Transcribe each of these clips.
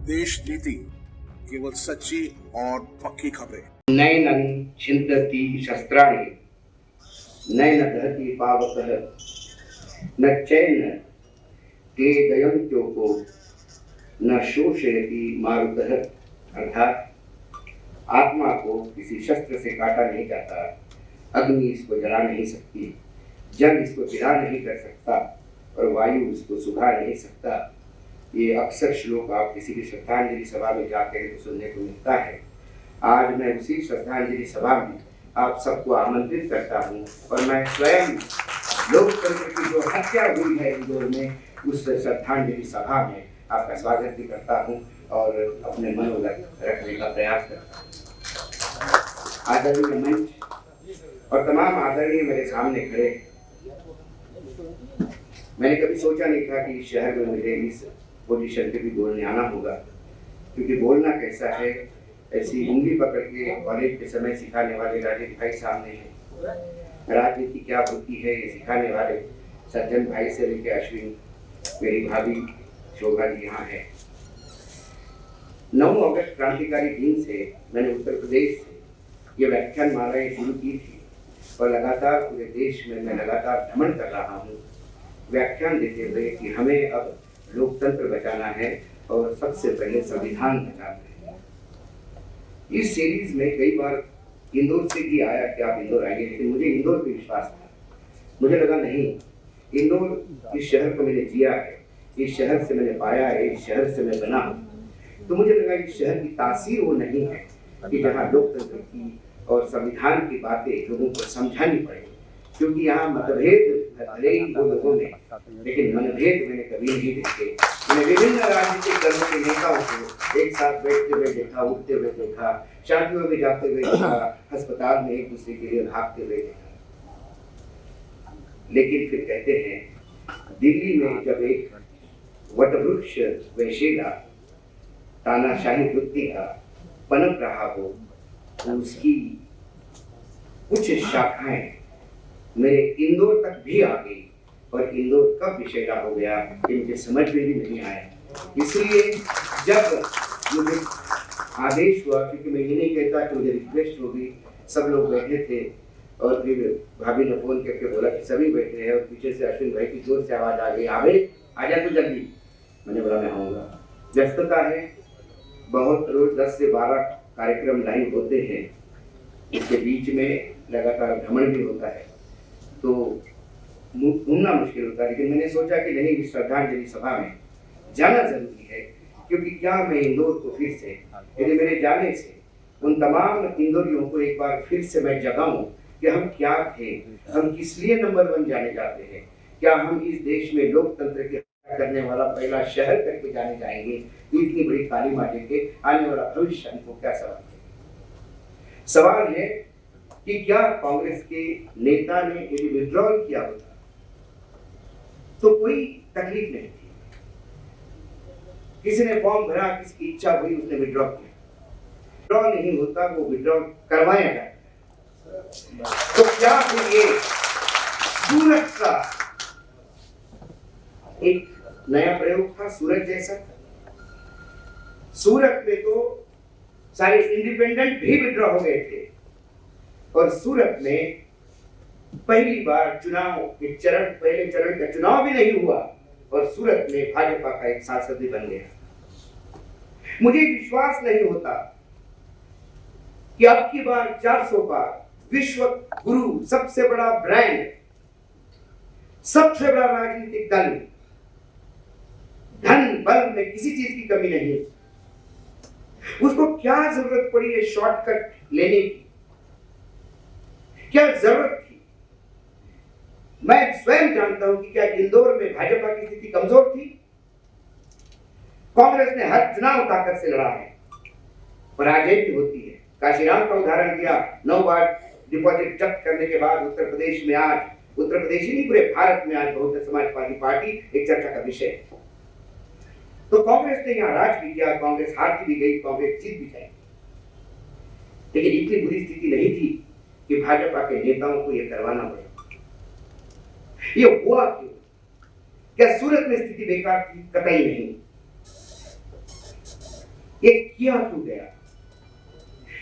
देश नीति केवल सच्ची और पक्की खबरें। नैनं छिन्दति शस्त्राणि नैन दहति पावकः न चैन क्लेदयन्त्योको न शोषयति मारुतः। अर्थात आत्मा को किसी शस्त्र से काटा नहीं जाता, अग्नि इसको जला नहीं सकती, जल इसको गिरा नहीं कर सकता और वायु इसको सुखा नहीं सकता। ये अक्सर श्लोक आप किसी भी श्रद्धांजलि सभा में जाते हैं तो सुनने को मिलता है। आज मैं उसी श्रद्धांजलि सभा में आप सबको आमंत्रित करता हूँ और मैं स्वयं लोकतंत्र की जो हत्या हुई है इंदौर में उस श्रद्धांजलि सभा में आपका स्वागत भी करता हूँ और अपने मनोलग रखने का प्रयास करता हूँ। आदरणीय मंच और तमाम आदरणीय मेरे सामने खड़े, मैंने कभी सोचा नहीं था कि इस शहर में मुझे इस पोजीशन पे भी बोलने आना होगा, क्योंकि बोलना कैसा है ऐसी उंगली पकड़ के कॉलेज के समय सिखाने वाले राजेश भाई सामने हैं। राजनीति क्या होती है ये सिखाने वाले सज्जन भाई से लेकर अश्विन, मेरी भाभी शोभा जी यहाँ है। 9 अगस्त क्रांतिकारी दिन से मैंने उत्तर प्रदेश से ये व्याख्यान मालाएं शुरू की थी और लगातार पूरे देश में मैं लगातार भ्रमण कर रहा हूँ व्याख्यान देते हुए कि हमें अब लोकतंत्र बचाना है और सबसे पहले संविधान बचाना है। इस सीरीज में कई बार इंदौर से भी आया कि आप इंदौर आएंगे, लेकिन मुझे इंदौर पे विश्वास था। मुझे लगा नहीं, इंदौर इस शहर को मैंने जिया है, इस शहर से मैंने पाया है, इस शहर से मैं बना हूँ, तो मुझे लगा इस शहर की तासीर वो नहीं है कि जहाँ लोकतंत्र की और संविधान की बातें लोगों को समझानी पड़े, क्योंकि यहाँ मतभेद भले ही दो लोगों में, लेकिन मनभेद मैंने कभी नहीं देखे। मैंने विभिन्न राजनीतिक दलों के नेताओं को एक साथ बैठते हुए देखा, उठते हुए देखा, शादियों में जाते हुए देखा, अस्पताल में एक दूसरे के लिए भागते हुए देखा। लेकिन फिर कहते हैं दिल्ली में जब एक वटवृक्ष वैशेला तानाशाही वृत्ति का पनप रहा हो तो उसकी कुछ शाखाएं मेरे इंदौर तक भी आ गई और इंदौर कब विषैला हो गया ये मुझे समझ में भी नहीं आया। इसलिए जब मुझे आदेश हुआ, क्योंकि मैं ये नहीं कहता कि मुझे रिक्वेस्ट होगी, सब लोग बैठे थे और फिर भाभी ने फोन करके बोला कि सभी बैठे हैं और पीछे से अश्विन भाई की जोर से आवाज आ गई, आवे आ जा तो जल्दी। मैंने बोला मैं आऊँगा, व्यस्तता है बहुत, रोज 10 से 12 कार्यक्रम लाइन होते हैं, इसके बीच में लगातार भ्रमण भी होता है तो घूमना मुश्किल होता है। लेकिन मैंने सोचा कि नहीं, इस श्रद्धांजलि सभा में जाना जरूरी है, क्योंकि क्या मैं इंदौर को फिर से, यदि मेरे जाने से उन तमाम इंदौरियों को एक बार फिर से मैं जगाऊं कि हम क्या थे, हम किस लिए नंबर 1 जाने जाते हैं, क्या हम इस देश में लोकतंत्र के करने वाला पहला शहर करके जाने जाएंगे, तो इतनी बड़ी काली माटी के आने वाला भविष्य हमको क्या सवाल है। सवाल है कि क्या कांग्रेस के नेता ने यदि विड्रॉल किया होता तो कोई तकलीफ नहीं थी। किसी ने फॉर्म भरा, किसी की इच्छा हुई, उसने विड्रॉ किया, विड्रॉ नहीं होता वो विड्रॉ करवाया जाता। तो क्या फिर ये सूरत का एक नया प्रयोग था, सूरत जैसा? सूरत में तो सारे इंडिपेंडेंट भी विड्रॉ हो गए थे और सूरत में पहली बार चुनाव के पहले चरण का चुनाव भी नहीं हुआ और सूरत में भाजपा का एक सांसद भी बन गया। मुझे विश्वास नहीं होता कि अब की बार 400 बार विश्व गुरु, सबसे बड़ा ब्रांड, सबसे बड़ा राजनीतिक दल, धन बल में किसी चीज की कमी नहीं है, उसको क्या जरूरत पड़ी है शॉर्टकट लेने की, क्या जरूरत थी? मैं स्वयं जानता हूं कि क्या इंदौर में भाजपा की स्थिति कमजोर थी? कांग्रेस ने हर चुनाव ताकत से लड़ा है, पराजय भी होती है। काशीराम का उदाहरण दिया, 9 बार डिपॉजिट जब्त करने के बाद उत्तर प्रदेश में आज, उत्तर प्रदेश ही नहीं पूरे भारत में आज बहुजन समाज पार्टी एक चर्चा का विषय है। तो कांग्रेस ने यहाँ राज भी किया, कांग्रेस हार भी गई, कांग्रेस जीत भी जाएगी, लेकिन इतनी बुरी स्थिति नहीं थी कि भाजपा के नेताओं को यह करवाना पड़े। ये हुआ क्यों? क्या सूरत में स्थिति बेकार थी? कतई नहीं। ये क्या हो गया?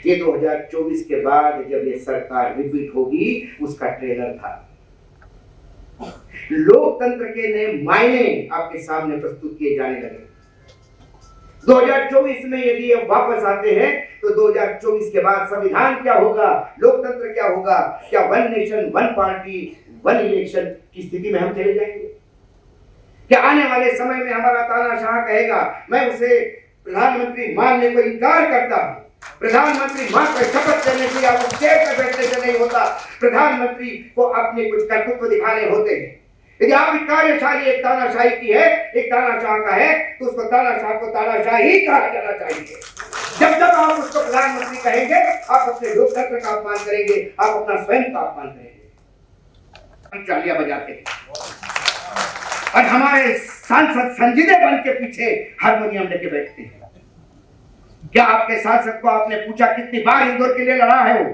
ये 2024 के बाद जब ये सरकार रिपीट होगी उसका ट्रेलर था। लोकतंत्र के नए मायने आपके सामने प्रस्तुत किए जाने लगे। 2024 में यदि ये वापस आते हैं तो 2024 के बाद संविधान क्या होगा, लोकतंत्र क्या होगा? क्या one nation one party one election की स्थिति में हम चले जाएंगे? क्या आने वाले समय में हमारा तानाशाह कहेगा मैं उसे प्रधानमंत्री मानने को इनकार करता हूं, प्रधानमंत्री मानकर शपथ लेने से या उस चेयर पर बैठने से नहीं होता, प्रधानमंत्री को अपने कुछ कर्तव्य दिखाने होते हैं। यदि आपकी कार्यशाही एक तानाशाही की है, एक तानाशाह का है, तो उसको तानाशाह को तानाशाह ही कहा जाना चाहिए। जब जब आप उसको प्रधानमंत्री कहेंगे आप अपने लोकतंत्र का अपमान करेंगे, आप अपना स्वयं का अपमान करेंगे। चालियां बजाते हैं और हमारे सांसद संजीदे बन के पीछे हारमोनियम लेके बैठते हैं। क्या आपके सांसद को आपने पूछा कितनी बार इंदौर के लिए लड़ा है? वो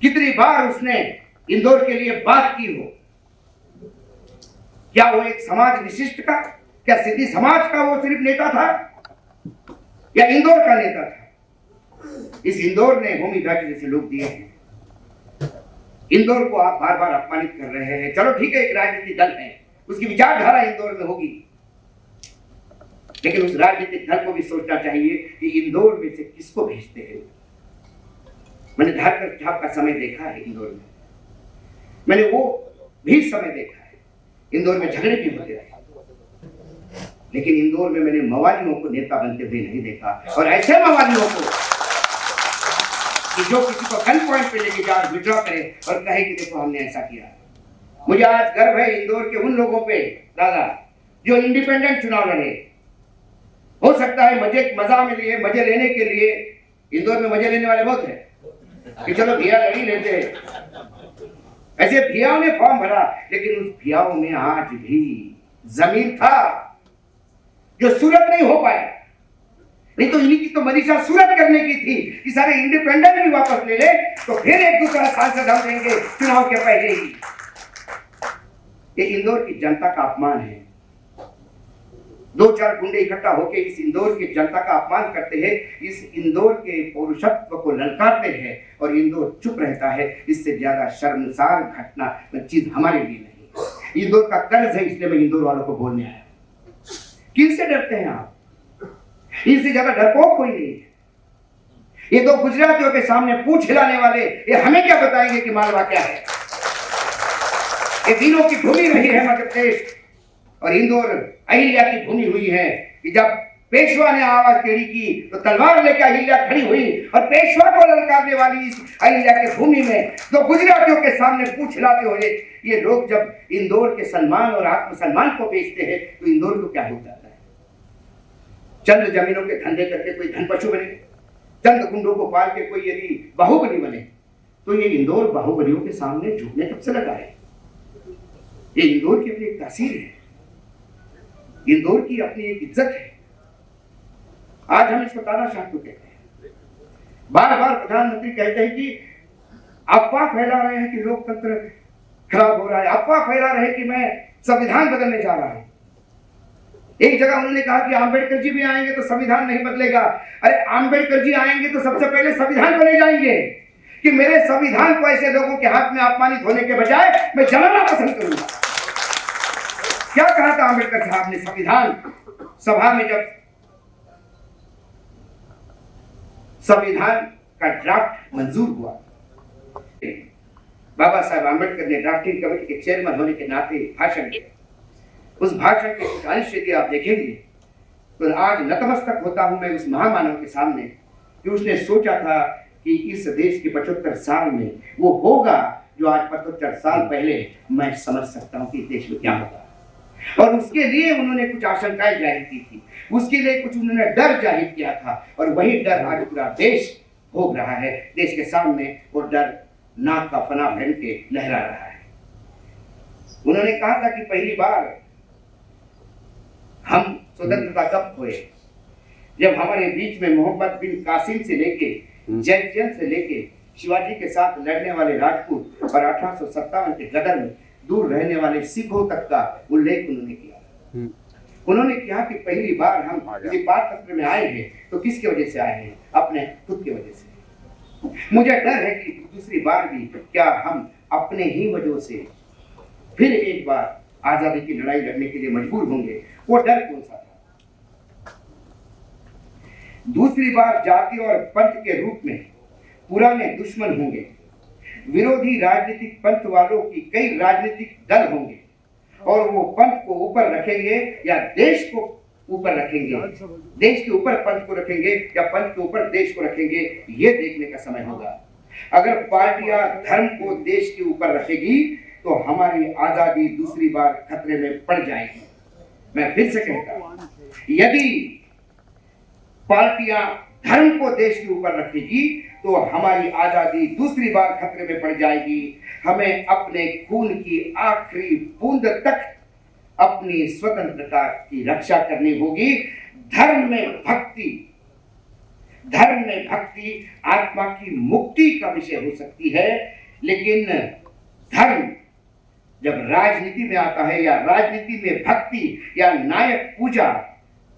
कितनी बार उसने इंदौर के लिए बात की हो? क्या वो एक समाज विशिष्ट का, क्या सिद्धि समाज का वो सिर्फ नेता था या इंदौर का नेता था? इस इंदौर ने भूमि घाटी जैसे लोग दिए हैं। इंदौर को आप बार बार अपमानित कर रहे हैं। चलो ठीक है, एक राजनीतिक दल है, उसकी विचारधारा इंदौर में होगी, लेकिन उस राजनीतिक दल को भी सोचना चाहिए कि इंदौर में से किसको भेजते हैं। मैंने धारकर छाप का समय देखा है इंदौर में, मैंने वो भी समय देखा है। इंदौर में झगड़े भी होते रहे, लेकिन इंदौर में मैंने मवालियों को नेता बनते हुए नहीं देखा। और ऐसे मवालियों को कि जो किसी को गन पॉइंट पे लेके जा विड्रॉ करे और कहे कि देखो हमने ऐसा किया। मुझे आज गर्व है इंदौर के उन लोगों पे दादा जो इंडिपेंडेंट चुनाव लड़े। हो सकता है मजे लेने के लिए इंदौर में मजे लेने वाले बहुत हैं कि चलो भिया लड़ी लेते हैं। ऐसे भियाओं ने फॉर्म भरा, लेकिन उस भियाओं में आज भी जमीन था जो सूरत नहीं हो पाया। नहीं तो इन्हीं की तो मनीषा सूरत करने की थी कि सारे इंडिपेंडेंट भी वापस ले ले तो फिर एक दूसरा सांसद हम देंगे चुनाव के पहले ही। ये इंदौर की जनता का अपमान है। 2-4 गुंडे इकट्ठा होकर इस इंदौर की जनता का अपमान करते हैं, इस इंदौर के पौरुषत्व को ललकारते हैं और इंदौर चुप रहता है। इससे ज्यादा शर्मसार घटना चीज हमारे लिए नहीं। इंदौर का कर्ज है, इसलिए मैं इंदौर वालों को बोलने आया। किससे डरते हैं आप? इनसे ज्यादा डरपोक कोई नहीं है। ये दो गुजरातियों के सामने पूछ हिलाने वाले ये हमें क्या बताएंगे कि मालवा क्या है? ये दिनों की भूमि रही है मध्य प्रदेश और इंदौर अहिल्या की भूमि हुई है कि जब पेशवा ने आवाज टेढ़ी की तो तलवार लेकर अहिल्या खड़ी हुई और पेशवा को ललकारने वाली इस अहिल्या के भूमि में तो गुजरातियों के सामने पूछ हिलाते हुए ये लोग जब इंदौर के सम्मान और आत्मसम्मान को बेचते हैं तो इंदौर को क्या हो जाता है? चंद जमीनों के धंधे करके कोई धन पशु बने, चंद गुंडों को पाल के कोई यदि बाहुबली बने, तो ये इंदौर बाहुबलियों के सामने झुकने कब से लगा है? ये इंदौर की अपनी एक तासीर है, इंदौर की अपनी एक इज्जत है। आज हम इसको तानाशाह क्यों कहते हैं? बार बार प्रधानमंत्री कहते हैं कि अफवाह फैला रहे हैं कि लोकतंत्र खराब हो रहा है, अफवाह फैला रहे हैं कि मैं संविधान बदलने जा रहा हूं। एक जगह उन्होंने कहा कि आंबेडकर जी भी आएंगे तो संविधान नहीं बदलेगा। अरे आंबेडकर जी आएंगे तो सबसे पहले संविधान को ले जाएंगे कि मेरे संविधान को ऐसे लोगों के हाथ में अपमानित होने के बजाय मैं जलाना पसंद करूंगा। क्या कहा था आंबेडकर साहब ने संविधान सभा में जब संविधान का ड्राफ्ट मंजूर हुआ? बाबा साहब आंबेडकर ने ड्राफ्टिंग कमेटी के चेयरमैन होने के नाते भाषण दिया। उस भाषण के कुछ अंश यदि आप देखेंगे तो आज नतमस्तक होता हूं मैं उस महामानव के सामने कि उसने सोचा था कि इस देश के 75 साल में वो होगा जो आज 75 साल पहले मैं समझ सकता हूं कि इस देश में क्या होगा। और उसके लिए उन्होंने कुछ आशंकाएं जाहिर की थी, उसके लिए कुछ उन्होंने डर जाहिर किया था और वही डर आज पूरा देश भोग रहा है। देश के सामने वो डर नाक का फना भर के लहरा रहा है। उन्होंने कहा था कि पहली बार हम स्वतंत्रता कब हुए जब हमारे बीच में मोहम्मद बिन कासिम से लेके जयचंद से लेके शिवाजी के साथ लड़ने वाले राजपूत और 1857 के गदर में दूर रहने वाले सिखों तक का उल्लेख उन्होंने किया। उन्होंने कहा कि पहली बार हम यदि पारतंत्र में आए हैं तो किसकी वजह से आए हैं? अपने खुद की वजह से। मुझे डर है कि दूसरी बार भी क्या हम अपने ही वजह से फिर एक बार आजादी की लड़ाई लड़ने के लिए मजबूर होंगे। वो डर कौन सा था? दूसरी बार जाति और पंथ के रूप में पुराने दुश्मन होंगे। विरोधी राजनीतिक पंथ वालों की कई राजनीतिक दल होंगे और वो पंथ को ऊपर रखेंगे या देश को ऊपर रखेंगे, देश के ऊपर पंथ को रखेंगे या पंथ के ऊपर देश को रखेंगे, ये देखने का समय होगा। अगर पार्टियां धर्म को देश के ऊपर रखेगी तो हमारी आजादी दूसरी बार खतरे में पड़ जाएगी। मैं फिर से कहता हूं, यदि पार्टियां धर्म को देश के ऊपर रखेगी तो हमारी आजादी दूसरी बार खतरे में पड़ जाएगी। हमें अपने खून की आखिरी बूंद तक अपनी स्वतंत्रता की रक्षा करनी होगी। धर्म में भक्ति आत्मा की मुक्ति का विषय हो सकती है, लेकिन धर्म जब राजनीति में आता है या राजनीति में भक्ति या नायक पूजा,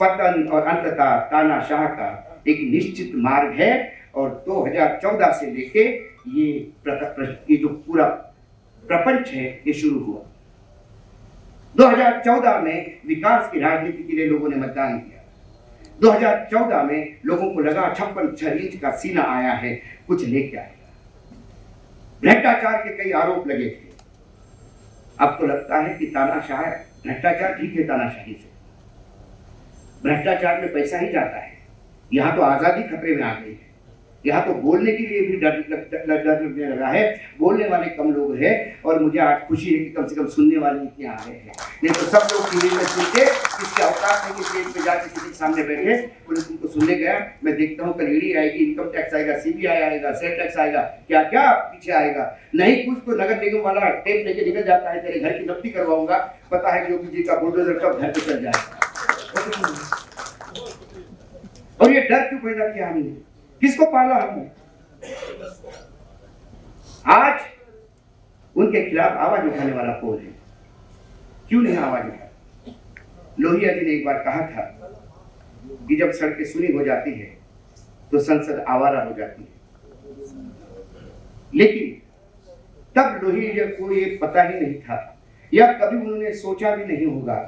पतन और अंततः तानाशाह का एक निश्चित मार्ग है। और 2014 से लेके ये जो पूरा प्रपंच है ये शुरू हुआ। 2014 में विकास की राजनीति के लिए लोगों ने मतदान किया। 2014 में लोगों को लगा 56 इंच का सीना आया है, कुछ लेके आएगा। भ्रष्टाचार के कई आरोप लगे थे। अब तो लगता है कि तानाशाह, भ्रष्टाचार ठीक है, तानाशाही से भ्रष्टाचार में पैसा ही जाता है। यहाँ तो आजादी खतरे में आ गई है। यहाँ तो बोलने के लिए भी डर लगने लगा है। बोलने वाले कम लोग हैं और मुझे आज खुशी है कि कम से कम सुनने वाले इतने आ रहे हैं। नहीं तो सब लोग टीवी में सुन के किसके अवकाश नहीं कि स्टेज पे जाके किसी के सामने बैठे पुलिस उनको सुनने गया। मैं देखता हूँ कल ईडी आएगी, इनकम टैक्स आएगा, सीबीआई आएगा, सेल टैक्स आएगा, क्या क्या पीछे आएगा। नहीं कुछ तो नगर निगम वाला टेप लेके निकल जाता है, तेरे घर की नफ्ती करवाऊंगा, पता है योगी जी का बुलडोजर कब घर पे चल जाएगा। और ये डर क्यों पैदा किया हमने? किसको पाला हमने? आज उनके खिलाफ आवाज उठाने वाला कौन है? क्यों नहीं आवाज उठा? लोहिया जी ने एक बार कहा था कि जब सड़कें सुनी हो जाती है तो संसद आवारा हो जाती है। लेकिन तब लोहिया को ये पता ही नहीं था या कभी उन्होंने सोचा भी नहीं होगा।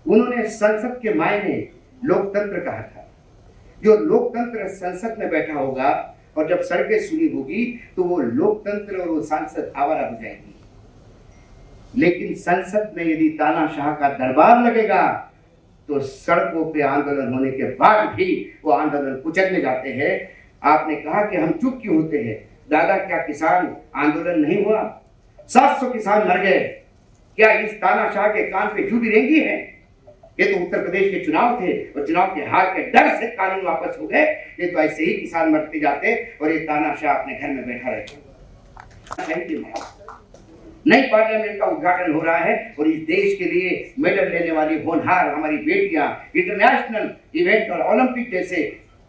उन्होंने संसद के मायने लोकतंत्र कहा था। जो लोकतंत्र संसद में बैठा होगा और जब सड़कें सुनी होगी तो वो लोकतंत्र और वो सांसद आवारा हो जाएंगी। लेकिन संसद में यदि तानाशाह का दरबार लगेगा तो सड़कों पे आंदोलन होने के बाद भी वो आंदोलन कुचलने जाते हैं। आपने कहा कि हम चुप क्यों होते हैं? दादा, क्या किसान आंदोलन नहीं हुआ? 700 किसान मर गए। क्या इस तानाशाह के कान पे जू भी रेंगी है? ये तो उत्तर प्रदेश के चुनाव थे और चुनाव के हार के डर से कानून वापस हो गए। ये तो ऐसे ही किसान मरते जाते और ये तानाशाह अपने घर में बैठा रहता। नई पार्लियामेंट का उद्घाटन हो रहा है और इस देश के लिए मेडल लेने वाली होनहार हमारी बेटियां इंटरनेशनल इवेंट और ओलंपिक जैसे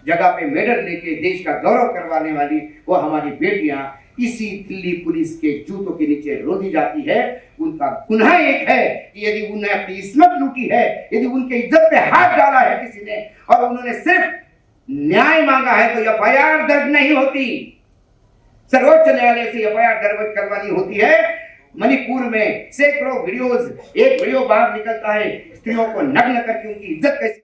जगह पे मेडल लेके देश का गौरव करवाने वाली वो हमारी बेटियां इसी दिल्ली पुलिस के जूतों के नीचे रोधी जाती है। उनका गुनाह एक है कि यदि उन्होंने अपनी इस्मत लूटी है, यदि उनके इज्जत पे हाथ डाला है किसी ने और उन्होंने सिर्फ न्याय मांगा है तो एफआईआर दर्ज नहीं होती। सर्वोच्च न्यायालय से एफआईआर दर्ज करवानी होती है। मणिपुर में सैकड़ों वीडियोस, एक वीडियो बाहर निकलता है स्त्रियों को नग्न करके उनकी इज्जत कैसे,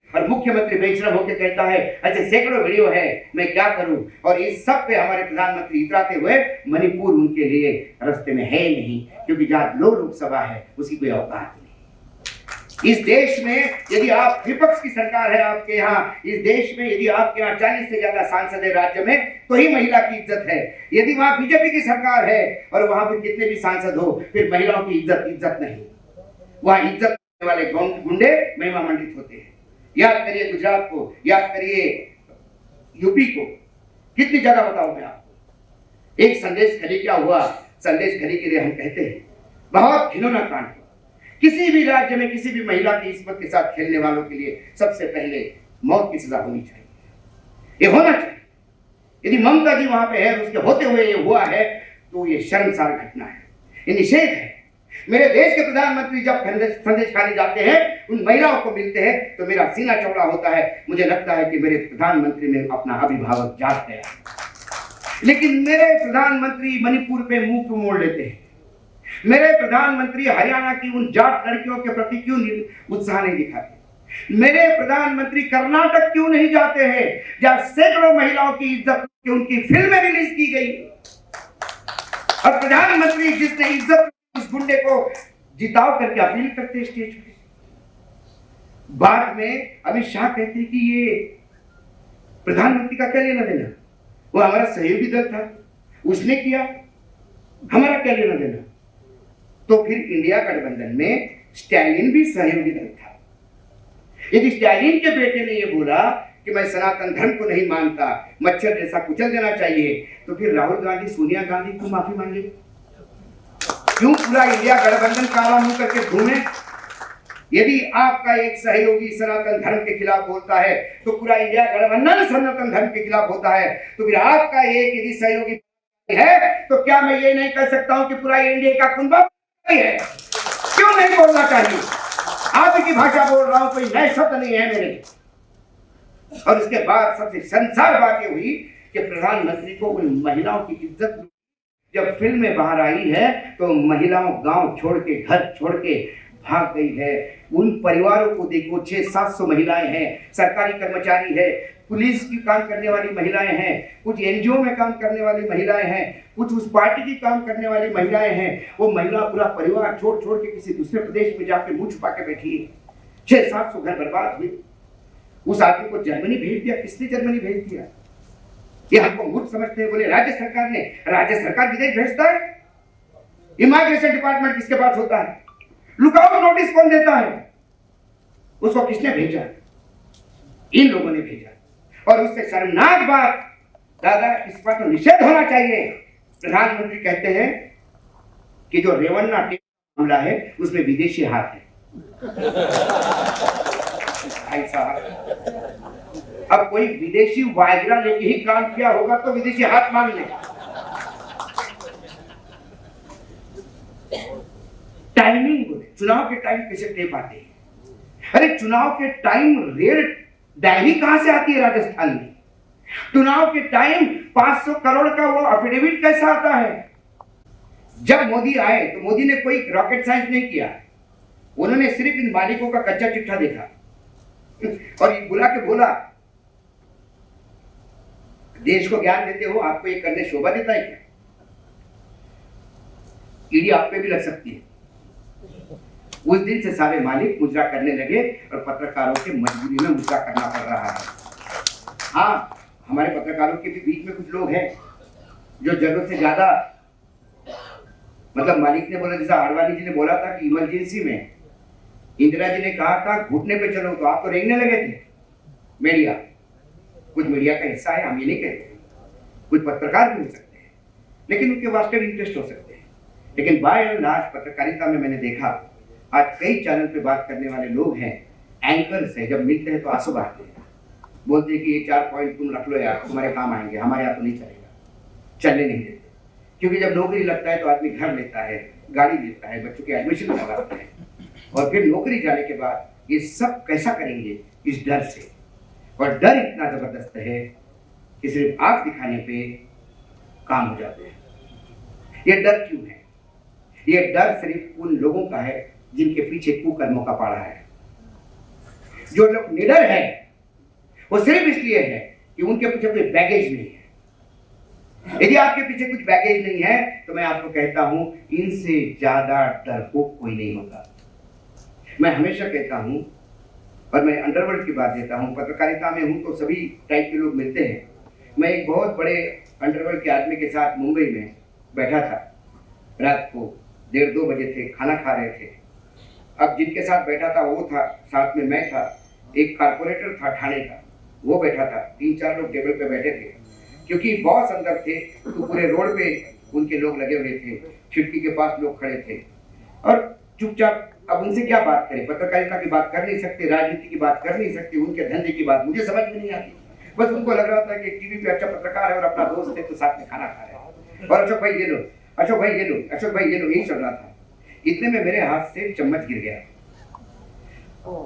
और मुख्यमंत्री बेशरम होकर कहता है ऐसे सैकड़ों वीडियो है, मैं क्या करूं। और इस सब पे हमारे प्रधानमंत्री इतराते हुए मणिपुर उनके लिए रास्ते में है नहीं, क्योंकि जहां लोकसभा है उसकी कोई औकात नहीं। इस देश में यदि आप विपक्ष की सरकार है आपके यहाँ, इस देश में यदि आपके यहाँ 40 से ज्यादा सांसद है राज्य में तो ही महिला की इज्जत है। यदि वहां बीजेपी की सरकार है और वहां पर कितने भी सांसद हो फिर महिलाओं की इज्जत नहीं। वहां इज्जत करने वाले गुंडे महिमा मंडित होते हैं। याद करिए गुजरात को, याद करिए यूपी को, कितनी जगह बताऊं मैं आपको। एक संदेश खली क्या हुआ, संदेश खली के लिए हम कहते हैं बहुत घिनौना कांड हुआ। किसी भी राज्य में किसी भी महिला की इस्मत के साथ खेलने वालों के लिए सबसे पहले मौत की सजा होनी चाहिए, ये होना चाहिए। यदि ममता जी वहां पे है, उसके होते हुए ये हुआ है तो ये शर्मसार घटना है, ये निषेध है। मेरे देश के प्रधानमंत्री जब संदेश खाने जाते हैं, उन महिलाओं को मिलते हैं, तो मेरा सीना चौड़ा होता है। मुझे लगता है कि मेरे प्रधानमंत्री ने अपना अभिभावक जाग गया। लेकिन मेरे प्रधानमंत्री मणिपुर पे मुंह क्यों मोड़ लेते हैं? मेरे प्रधानमंत्री हरियाणा की उन जाट लड़कियों के प्रति क्यों उत्साह नहीं दिखाते? मेरे प्रधानमंत्री कर्नाटक क्यों नहीं जाते हैं, जहां सैकड़ों महिलाओं की इज्जत की उनकी फिल्में रिलीज की गई? और प्रधानमंत्री जिसने इज्जत उस गुंडे को जिताओ करके अपील करते स्टेज पे। बाद में अमित शाह कहते कि ये प्रधानमंत्री का क्या लेना देना, वो हमारा सहयोगी दल था, उसने किया, हमारा क्या लेना देना? तो फिर इंडिया गठबंधन में स्टैलिन भी सहयोगी दल था। यदि स्टैलिन के बेटे ने ये बोला कि मैं सनातन धर्म को नहीं मानता, मच्छर जैसा कुचल देना चाहिए, तो फिर राहुल गांधी सोनिया गांधी क्यों माफी मांगे? क्यों पूरा इंडिया गठबंधन काला मुंह करके घूमे? यदि आपका एक सहयोगी सनातन धर्म के खिलाफ बोलता है तो पूरा इंडिया गठबंधन सनातन धर्म के खिलाफ होता है। तो फिर आपका एक यदि सहयोगी है तो क्या मैं ये नहीं कह सकता हूं कि पूरा इंडिया का कुंभा है? क्यों नहीं बोलना चाहिए? आपकी भाषा बोल रहा हूं, कोई नए शब्द नहीं है मेरे। और उसके बाद सबसे संसार बात ये हुई कि प्रधानमंत्री को उन महिलाओं की इज्जत, जब फिल्म में बाहर आई है तो महिलाओं गांव छोड़ के, घर छोड़ के भाग गई है। उन परिवारों को देखो, 600-700 महिलाएं हैं, सरकारी कर्मचारी है, पुलिस की काम करने वाली महिलाएं हैं, कुछ एनजीओ में काम करने वाली महिलाएं हैं, कुछ उस पार्टी की काम करने वाली महिलाएं हैं। वो महिला पूरा परिवार छोड़ छोड़ के किसी दूसरे प्रदेश में जाके मुंह छुपा के बैठी है। 600-700 घर बर्बाद हुए। उस आदमी को जर्मनी भेज दिया। किसने जर्मनी भेज दिया? ये हमको मूर्ख समझते हैं। बोले राज्य सरकार ने। राज्य सरकार विदेश भेजता है? इमिग्रेशन डिपार्टमेंट किसके पास होता है? लुकआउट नोटिस कौन देता है? उसको किसने भेजा? इन लोगों ने भेजा। और उससे शर्मनाक बात, दादा, इस पर तो निषेध होना चाहिए। प्रधानमंत्री कहते हैं कि जो रेवन्ना मामला है उसमें विदेशी हाथ है। भाई साहब, अब कोई विदेशी वायरा लेके ही काम किया होगा तो विदेशी हाथ मांग ले। टाइमिंग बोले, चुनाव के टाइम कैसे टेप आते हैं? अरे चुनाव के टाइम रेल डायरी कहां से आती है राजस्थान में? चुनाव के टाइम 500 करोड़ का वो एफिडेविट कैसा आता है? जब मोदी आए तो मोदी ने कोई रॉकेट साइंस नहीं किया। उन्होंने सिर्फ इन मालिकों का कच्चा चिट्ठा देखा और ये बुला के बोला, देश को ज्ञान देते हो, आपको ये करने शोभा देता है क्या? ईडी आप पे भी लग सकती है। उस दिन से सारे मालिक मुद्रा करने लगे और पत्रकारों के मजबूरी में मुद्रा करना पड़ रहा है। हाँ, हमारे पत्रकारों के भी बीच में कुछ लोग हैं जो जरूरत से ज्यादा, मतलब मालिक ने बोला, जैसा आडवाणी जी ने बोला था कि इमरजेंसी में इंदिरा जी ने कहा था घुटने पे चलो, तो आप तो रेंगने लगे थे। मीडिया, कुछ मीडिया का हिस्सा है, हम ये नहीं कहते, कुछ पत्रकार भी हो सकते हैं, लेकिन उनके वास्ते इंटरेस्ट हो सकते हैं। लेकिन बाय एंड लार्ज पत्रकारिता में मैंने देखा आज कई चैनल पे बात करने वाले लोग हैं, एंकर्स हैं, जब मिलते हैं तो आंसू बहाते हैं, बोलते हैं कि ये 4 पॉइंट तुम रख लो यार, तुम्हारे काम आएंगे, हमारे यहाँ तो नहीं चलेगा, चलने नहीं देते। क्योंकि जब नौकरी लगता है तो आदमी घर लेता है, गाड़ी लेता है, बच्चों के एडमिशन लगाते हैं, और फिर नौकरी जाने के बाद ये सब कैसा करेंगे, इस डर से। और डर इतना जबरदस्त है कि सिर्फ आंख दिखाने पे काम हो जाते हैं। ये डर क्यों है? ये डर सिर्फ उन लोगों का है जिनके पीछे कुकर्मों का पाड़ा है। जो लोग निडर है वो सिर्फ इसलिए है कि उनके पीछे कोई बैगेज नहीं है। यदि आपके पीछे कुछ बैगेज नहीं है तो मैं आपको कहता हूं, इनसे ज्यादा डरपोक कोई नहीं होता। मैं हमेशा कहता हूं, और मैं अंडरवर्ल्ड की बात देता हूं, पत्रकारिता में हूं तो सभी टाइप के लोग मिलते हैं। मैं एक बहुत बड़े अंडरवर्ल्ड के आदमी के साथ मुंबई में बैठा था, रात को 1:30-2 बजे थे, खाना खा रहे थे। अब जिनके साथ बैठा था वो था, साथ में मैं था, एक कारपोरेटर था ठाणे का, वो बैठा था, 3-4 लोग टेबल पे बैठे थे। क्योंकि बॉस अंदर थे तो पूरे रोड पे उनके लोग लगे हुए थे, खिड़की के पास लोग खड़े थे और चुपचाप। अब उनसे क्या बात करें? पत्रकारिता की बात कर नहीं सकते, राजनीति की बात कर नहीं सकते, उनके धंधे की बात मुझे समझ में नहीं आती। बस उनको लग रहा था कि टीवी पे अच्छा पत्रकार है और अपना दोस्त है तो साथ में खाना खा रहे हैं, और अशोक भाई ये लो, अशोक भाई ये लो, अशोक भाई ये लो, यही चल रहा था। इतने में मेरे हाथ से चम्मच गिर गया।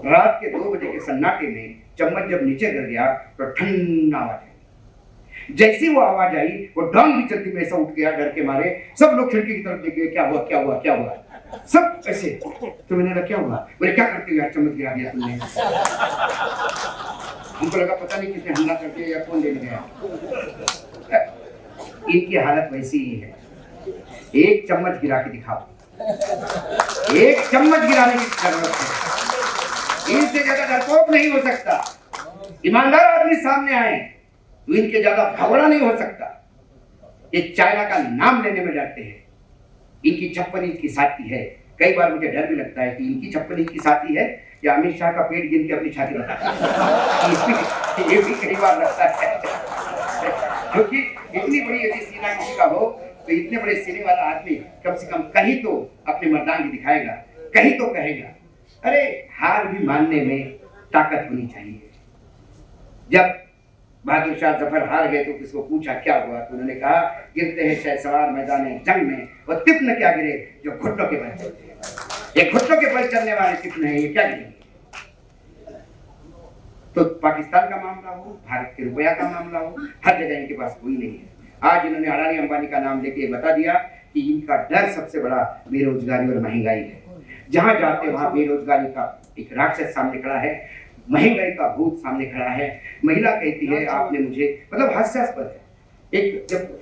रात के 2 बजे के सन्नाटे में चम्मच जब नीचे गिर गया तो ठंड आवाज आई। जैसी वो आवाज आई, वो डांग भी जल्दी में ऐसा उठ गया डर के मारे। सब लोग खिड़की की तरफ देखे, क्या हुआ क्या हुआ क्या हुआ, सब ऐसे। तो मैंने कहा क्या हुआ? बोले क्या करते हो यार, चम्मच गिरा दिया तुमने। हमको लगा पता नहीं किसने हमला कर दिया या कौन ले गया। इनकी हालत वैसी ही है। एक चम्मच गिरा के दिखाओ, एक चम्मच गिराने की जरूरत है। इनसे ज्यादा डरपोक नहीं हो सकता। ईमानदार आदमी सामने आए तो इनके ज्यादा भगोड़ा नहीं हो सकता। ये चाइना का नाम लेने में डरते हैं। इनकी 56 इंच की छाती है। कई बार मुझे डर भी लगता है कि इनकी 56 इंच की छाती है या अमित शाह का पेट गिन के अपनी छाती बताता है। ये भी कई बार लगता है, क्योंकि इतनी बड़ी यदि सीना किसी का हो तो इतने बड़े सीने वाला आदमी कम से कम कहीं तो अपनी मर्दानगी दिखाएगा, कहीं तो कहेगा। अरे हार भी मानने में ताकत होनी चाहिए। जब बहादुर शाह जफर हार गए तो किसको पूछा क्या हुआ, तो उन्होंने कहा गिरते हैं शहसवार मैदान जंग में, वो तिफ्न क्या गिरे जो घुटनों के बल चलते हैं। ये घुटनों के बल चलने वाले तिफ्न है, ये क्या गिरेंगे? तो पाकिस्तान का मामला हो, भारत के रुपया का मामला हो, हर जगह इनके पास कोई नहीं है। आज इन्होंने अडानी अंबानी का नाम लेके बता दिया कि इनका डर सबसे बड़ा बेरोजगारी और महंगाई है। जहां जाते वहां बेरोजगारी का एक राक्षस सामने खड़ा है, महंगाई का भूत सामने खड़ा है। महिला कहती है आपने मुझे, मतलब हास्यास्पद है। एक जब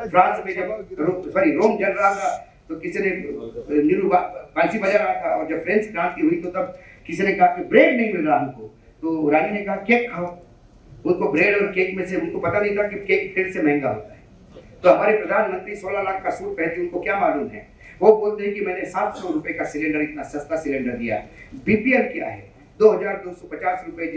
फ्रांस में जब रोम जल रहा था तो किसी ने नीरू बांसी बजा रहा था, और जब फ्रेंच क्रांति हुई तो तब किसी ने कहा कि ब्रेड नहीं मिल रहा हमको, तो रानी ने कहा केक खाओ। उनको ब्रेड और केक में से उनको पता नहीं था कि केक फिर से महंगा होता है। तो हमारे प्रधानमंत्री 16 लाख का सूट पहनते, उनको क्या मालूम है? वो बोलते हैं कि मैंने 700 रुपए का सिलेंडर, इतना सस्ता सिलेंडर दिया। बीपीएल क्या है? 2250 रुपए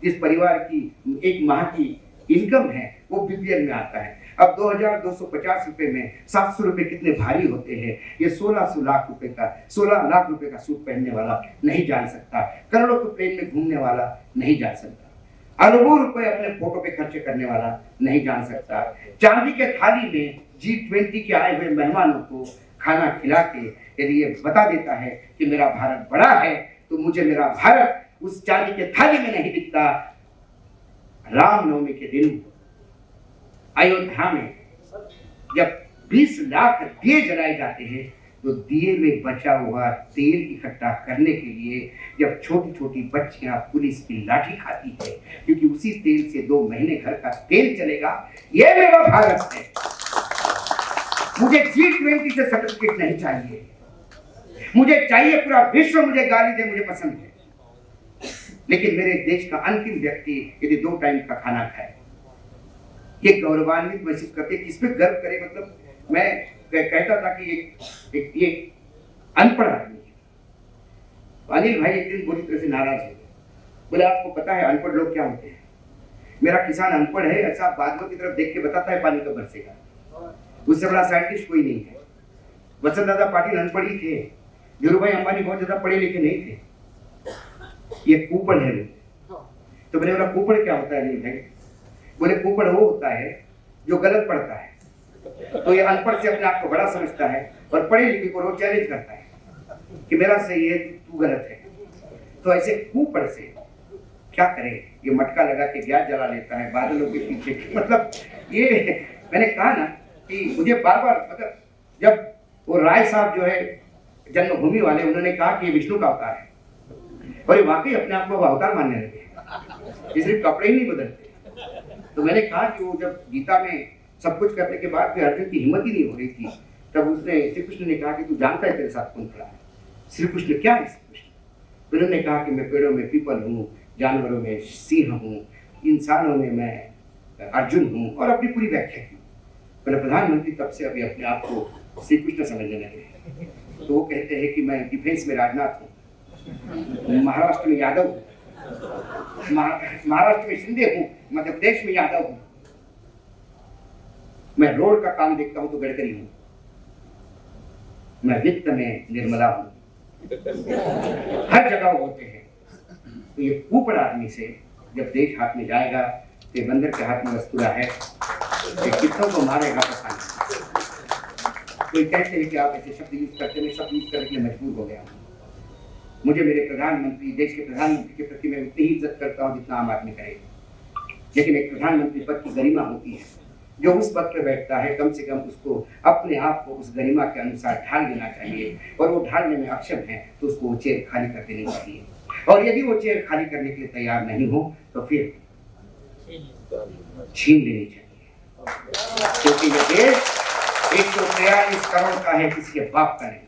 जिस परिवार की एक माह की इनकम है वो बीपीएल में आता है। अब 2250 रुपए में 700 रुपए कितने भारी होते हैं। ये 16 लाख रुपए का सूट पहनने वाला नहीं जान सकता, करोड़ों के प्लेन में घूमने वाला नहीं जान सकता, अरबों रुपए अपने फोटो पे खर्च करने वाला नहीं जान सकता। चांदी के थाली में G20 के आए हुए मेहमानों को खाना खिला के यदि ये बता देता है कि मेरा भारत बड़ा है, तो मुझे मेरा भारत उस चांदी के थाली में नहीं दिखता। रामनवमी के दिन अयोध्या में जब 20 लाख दिए जलाए जाते हैं, तो दिए में बचा हुआ तेल इकट्ठा करने के लिए जब छोटी छोटी बच्चियां पुलिस की लाठी खाती है, क्योंकि उसी तेल से 2 महीने घर का तेल चलेगा। ये मेरा भारत है। मुझे G20 से सर्टिफिकेट नहीं चाहिए, मुझे चाहिए पूरा विश्व मुझे गाली दे, मुझे पसंद है। लेकिन मेरे देश का अंतिम व्यक्ति यदि 2 टाइम का खाना खाए, ये गौरवान्वित महसूस करते, किस पे गर्व करे। मतलब मैं कहता था कि ये अनपढ़ आदमी है। अनिल भाई एक दिन बुरी तरह से नाराज हो गए, बोले आपको पता है अनपढ़ लोग क्या होते हैं? मेरा किसान अनपढ़ है, ऐसा बादलों की तरफ देख के बताता है पानी कब बरसेगा। उससे बड़ा साइंटिस्ट कोई नहीं है। वसंत दादा पाटिल अनपढ़ ही थे, धीरूभाई अंबानी बहुत ज्यादा पढ़े लिखे नहीं थे। ये कुपड़ है लोग। तो मैंने बोला कुपड़ क्या होता है? नहीं भाई, बोले कुपड़ वो होता है जो गलत पढ़ता है। तो ये अनपढ़ से अपने आप को बड़ा समझता है और पढ़े लिखे को रोज चैलेंज करता है कि मेरा सही है तू गलत है। तो ऐसे कुपड़ से क्या करे? ये मटका लगा के गैस जला लेता है बादलों के पीछे। मतलब ये मैंने कहा ना कि मुझे बार बार, मतलब जब वो राय साहब जो है जन्मभूमि वाले, उन्होंने कहा कि ये विष्णु का अवतार है, और ये वाकई अपने आप को अवतार मानने लगे, ये सिर्फ कपड़े ही नहीं बदलते। तो मैंने कहा कि वो जब गीता में सब कुछ करने के बाद भी अर्जुन की हिम्मत ही नहीं हो रही थी, तब उसने श्री कृष्ण ने कहा कि तू जानता है तेरे साथ कौन खड़ा है? श्री कृष्ण क्या है? श्री कृष्ण उन्होंने कहा कि मैं पेड़ों में पीपल हूँ, जानवरों में सिंह हूँ, इंसानों में मैं अर्जुन हूँ, और अपनी पूरी व्याख्या की। मैंने प्रधानमंत्री तब से अभी अपने आप को श्री कृष्ण समझने लगे। तो वो कहते हैं कि मैं डिफेंस में राजनाथ हूँ, महाराष्ट्र में यादव हूँ, महाराष्ट्र में शिंदे हूँ, मध्य प्रदेश में यादव हूँ, मैं रोड का काम देखता हूँ तो गडकरी हूँ, मैं वित्त में निर्मला हूँ। हर जगह वो होते हैं। तो ये कुपड़ आदमी से जब देश हाथ में जाएगा तो बंदर के हाथ में वस्तुरा है, कितनों को मारेगा पता नहीं। कोई कहते हैं कि आप ऐसे शब्द यूज करते हैं, मैं शब्द यूज करने के लिए मजबूर हो गया हूँ। मुझे मेरे प्रधानमंत्री, देश के प्रधानमंत्री के प्रति मैं उतनी ही इज्जत करता हूँ जितना आम आदमी करेगा, लेकिन एक प्रधानमंत्री पद की गरिमा होती है। जो उस पद पर बैठता है कम से कम उसको अपने आप को उस गरिमा के अनुसार ढाल देना चाहिए, और वो ढालने में अक्षम है तो उसको वो चेयर खाली कर देनी चाहिए। और यदि वो चेयर खाली करने के लिए तैयार नहीं हो तो फिर छीन लेनी चाहिए, क्योंकि ये देश 143 करोड़ का है, किसी के बाप का नहीं।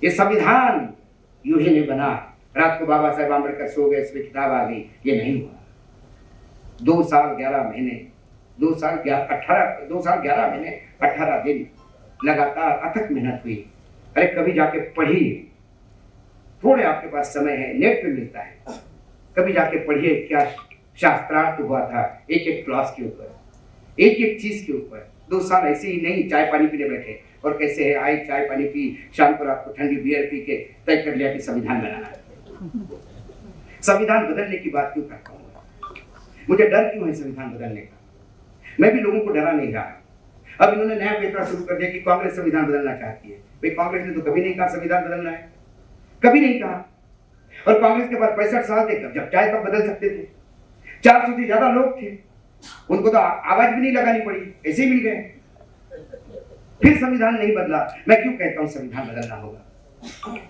ये संविधान यूं ही नहीं बना, रात को बाबा साहेब आंबेडकर सो गए, इसमें किताब आ गई, ये नहीं हुआ। 2 साल 11 महीने 2 साल 11 महीने 18 दिन लगातार अथक मेहनत हुई। अरे कभी जाके पढ़िए, थोड़े आपके पास समय है, नेट पे मिलता है, कभी जाके पढ़िए क्या शास्त्रार्थ हुआ था एक एक क्लास के ऊपर, एक एक चीज के ऊपर। 2 साल ऐसे ही नहीं चाय पानी पीने बैठे और कैसे है आई चाय पानी पी, शाम को रात को ठंडी बियर पी के तय कर लिया कि संविधान बनाना है। संविधान बदलने की बात क्यों करता हूँ? मुझे डर क्यों है संविधान बदलने का? मैं भी लोगों को डरा नहीं रहा। अब इन्होंने नया पेपर शुरू कर दिया कि कांग्रेस संविधान बदलना चाहती है। भाई कांग्रेस ने तो कभी नहीं कहा संविधान बदलना है, कभी नहीं कहा। और कांग्रेस के पास 65 साल थे, जब चाहे तब बदल सकते थे। 400 से ज्यादा लोग थे, उनको तो आवाज भी नहीं लगानी पड़ी, ऐसे ही मिल गए। फिर संविधान नहीं बदला। मैं क्यों कहता हूं संविधान बदलना होगा?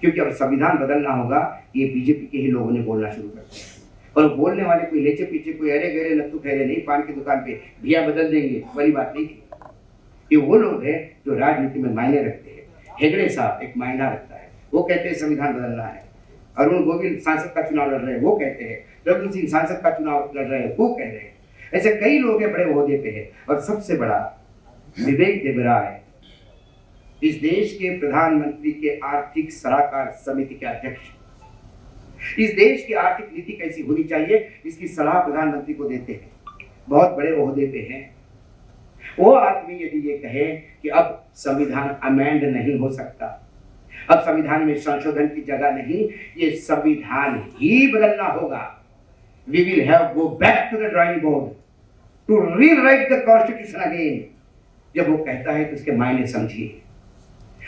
क्योंकि अब संविधान बदलना होगा, ये बीजेपी के ही लोगों ने बोलना शुरू कर दिया। और बोलने वाले कोई लेचे पीछे, कोई अरे गहरे नत्थु ठहरे नहीं, पान की दुकान पे भैया बदल देंगे वाली बात नहीं थी। ये वो लोग हैं जो राजनीति में मायने रखते हैं। हेगड़े साहब एक मायना रखता है, वो कहते हैं संविधान बदलना है। अरुण गोविल सांसद का चुनाव लड़ रहे हैं, वो कहते हैं। रघु सिंह सांसद का चुनाव लड़ रहे हैं, वो कह रहे हैं। ऐसे कई लोग हैं बड़े ओहदे पे है। और सबसे बड़ा विवेक देवराय इस देश के प्रधानमंत्री के आर्थिक सलाहकार समिति के अध्यक्ष। इस देश की आर्थिक नीति कैसी होनी चाहिए इसकी सलाह प्रधानमंत्री को देते हैं, बहुत बड़े ओहदे पे हैं। वो आदमी यदि ये कहे कि अब संविधान अमेंड नहीं हो सकता, अब संविधान में संशोधन की जगह नहीं, ये संविधान ही बदलना होगा, we will have go back to the drawing board to rewrite the constitution again. जब वो कहता है तो उसके मायने समझिए।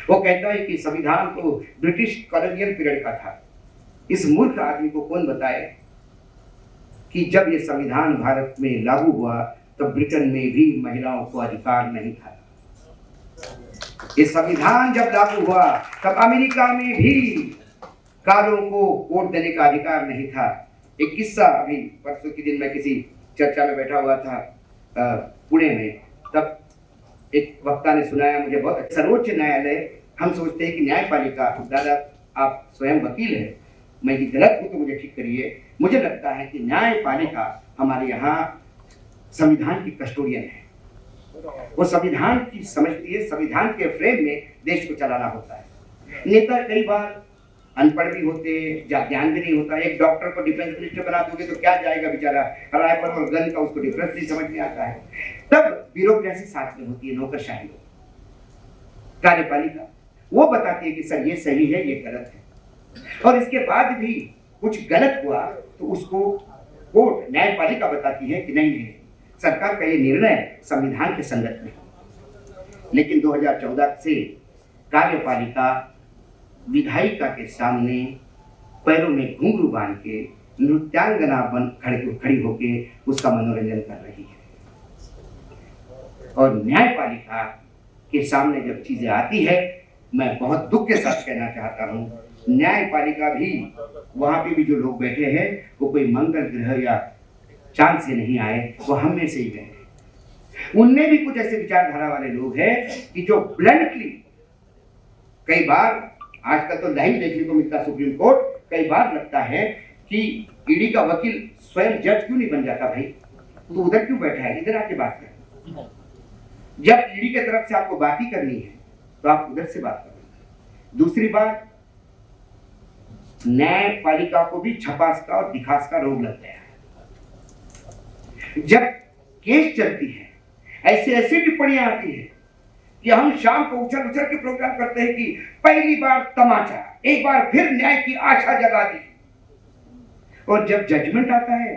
वो कहता है कि संविधान तो ब्रिटिश कॉलोनियल पीरियड का था। इस मूर्ख आदमी को कौन बताए कि जब ये संविधान भारत में लागू हुआ तो ब्रिटेन में भी महिलाओं को अधिकार नहीं था। ये संविधान जब लागू हुआ तब अमेरिका में भी कारों को वोट देने का अधिकार नहीं था। एक किस्सा, अभी परसों के दिन मैं किसी चर्चा में बैठा हुआ था पुणे में, तब एक वक्ता ने सुनाया मुझे बहुत। सर्वोच्च न्यायालय, हम सोचते हैं कि न्यायपालिका, दादा आप स्वयं वकील हैं, मैं यदि गलत हूं तो मुझे ठीक करिए, मुझे लगता है कि न्यायपालिका हमारे यहाँ संविधान की कस्टोडियन है। वो संविधान की समझती है, संविधान के फ्रेम में देश को चलाना होता है। नेता कई बार अनपढ़ भी होते, ज्ञान भी नहीं होता। एक डॉक्टर को डिफेंस मिनिस्टर बना दोगे तो क्या जाएगा बेचारा, राइफल और गन का उसको डिफरेंस नहीं समझ में आता है। तब ब्यूरोक्रेसी साथ में होती है, नौकरशाही। कार्यपालिका वो बताती है कि सर ये सही है, ये गलत है, और इसके बाद भी कुछ गलत हुआ तो उसको कोर्ट, न्यायपालिका बताती है कि नहीं नहीं, सरकार का ये निर्णय संविधान के संगत नहीं। लेकिन 2014 से कार्यपालिका विधायिका के सामने पैरों में घुंघरू बांध के नृत्यांगना बन खड़ी होके उसका मनोरंजन कर रही है। और न्यायपालिका के सामने जब चीजें आती है, मैं बहुत दुख के साथ कहना चाहता हूँ, न्यायपालिका भी, वहां पे भी जो लोग बैठे हैं वो कोई मंगल ग्रह या चांद से नहीं आए, वो हम में से ही गए हैं। उनमें भी कुछ ऐसे विचारधारा वाले लोग हैं कि जो ब्लंटली, कई बार आजकल तो लाइव देखने को मिलता सुप्रीम कोर्ट, कई बार लगता है कि ईडी का वकील स्वयं जज क्यों नहीं बन जाता? भाई तो उधर क्यों बैठा है, इधर आके बात कर। जब ईडी के तरफ से आपको बात ही करनी है तो आप उधर से बात करें। दूसरी बात, न्यायपालिका को भी छपास का और दिखास का रोग लग गया है। जब केस चलती है, ऐसी ऐसी टिप्पणियां आती है कि हम शाम को उछल उछल के प्रोग्राम करते हैं कि पहली बार तमाचा, एक बार फिर न्याय की आशा जगा दी। और जब जजमेंट आता है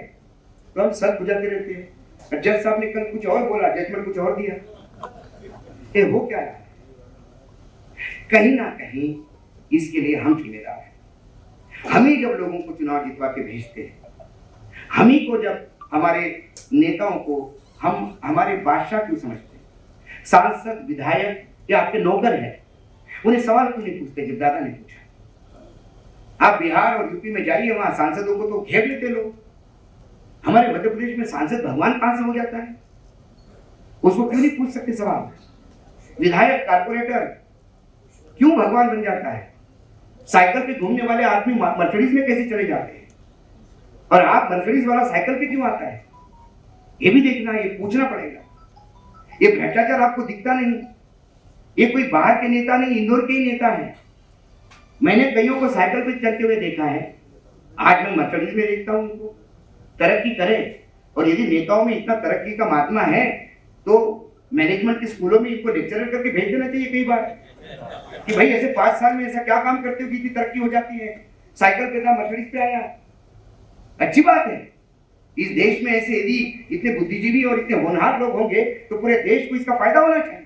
तो हम सर बुझाते रहते हैं। जज साहब ने कल कुछ और बोला, जजमेंट कुछ और दिया। ये हो क्या है? कहीं ना कहीं इसके लिए हम जिम्मेदार हैं। हम ही जब लोगों को चुनाव जितवा के भेजते हैं, हम ही को जब हमारे नेताओं को हम हमारे बादशाह क्यों समझते हैं? सांसद विधायक या आपके नौकर हैं, उन्हें सवाल क्यों नहीं पूछते? जब दादा ने पूछा। आप बिहार और यूपी में जाइए, वहां सांसदों को तो घेर लेते लोग। हमारे मध्य प्रदेश में सांसद भगवान कहां से हो जाता है? उसको क्यों नहीं पूछ सकते सवाल? विधायक कारपोरेटर क्यों भगवान बन जाता है? साइकिल पे घूमने वाले आदमी मर्सिडीज में कैसे चले जाते हैं, और आप मर्सिडीज वाला साइकिल पे क्यों आता है? ये भी देखना, ये पूछना पड़ेगा। ये भ्रष्टाचार आपको दिखता नहीं? ये कोई बाहर के नेता नहीं, इंदौर के ही नेता है। मैंने कईयों को साइकिल पे चलते हुए देखा है, आज मैं मर्सिडीज में देखता हूं उनको। तरक्की करें, और यदि नेताओं में इतना तरक्की का महात्मा है तो मैनेजमेंट के स्कूलों में इनको लेक्चरर करके भेज देना चाहिए कई बार, कि भाई ऐसे 5 साल में ऐसा क्या काम करते हो कि इतनी तरक्की हो जाती है? साइकिल पे था, मर्सिडीज पे आया, अच्छी बात है। इस देश में ऐसे यदि इतने बुद्धिजीवी और इतने होनहार लोग होंगे तो पूरे देश को इसका फायदा होना चाहिए।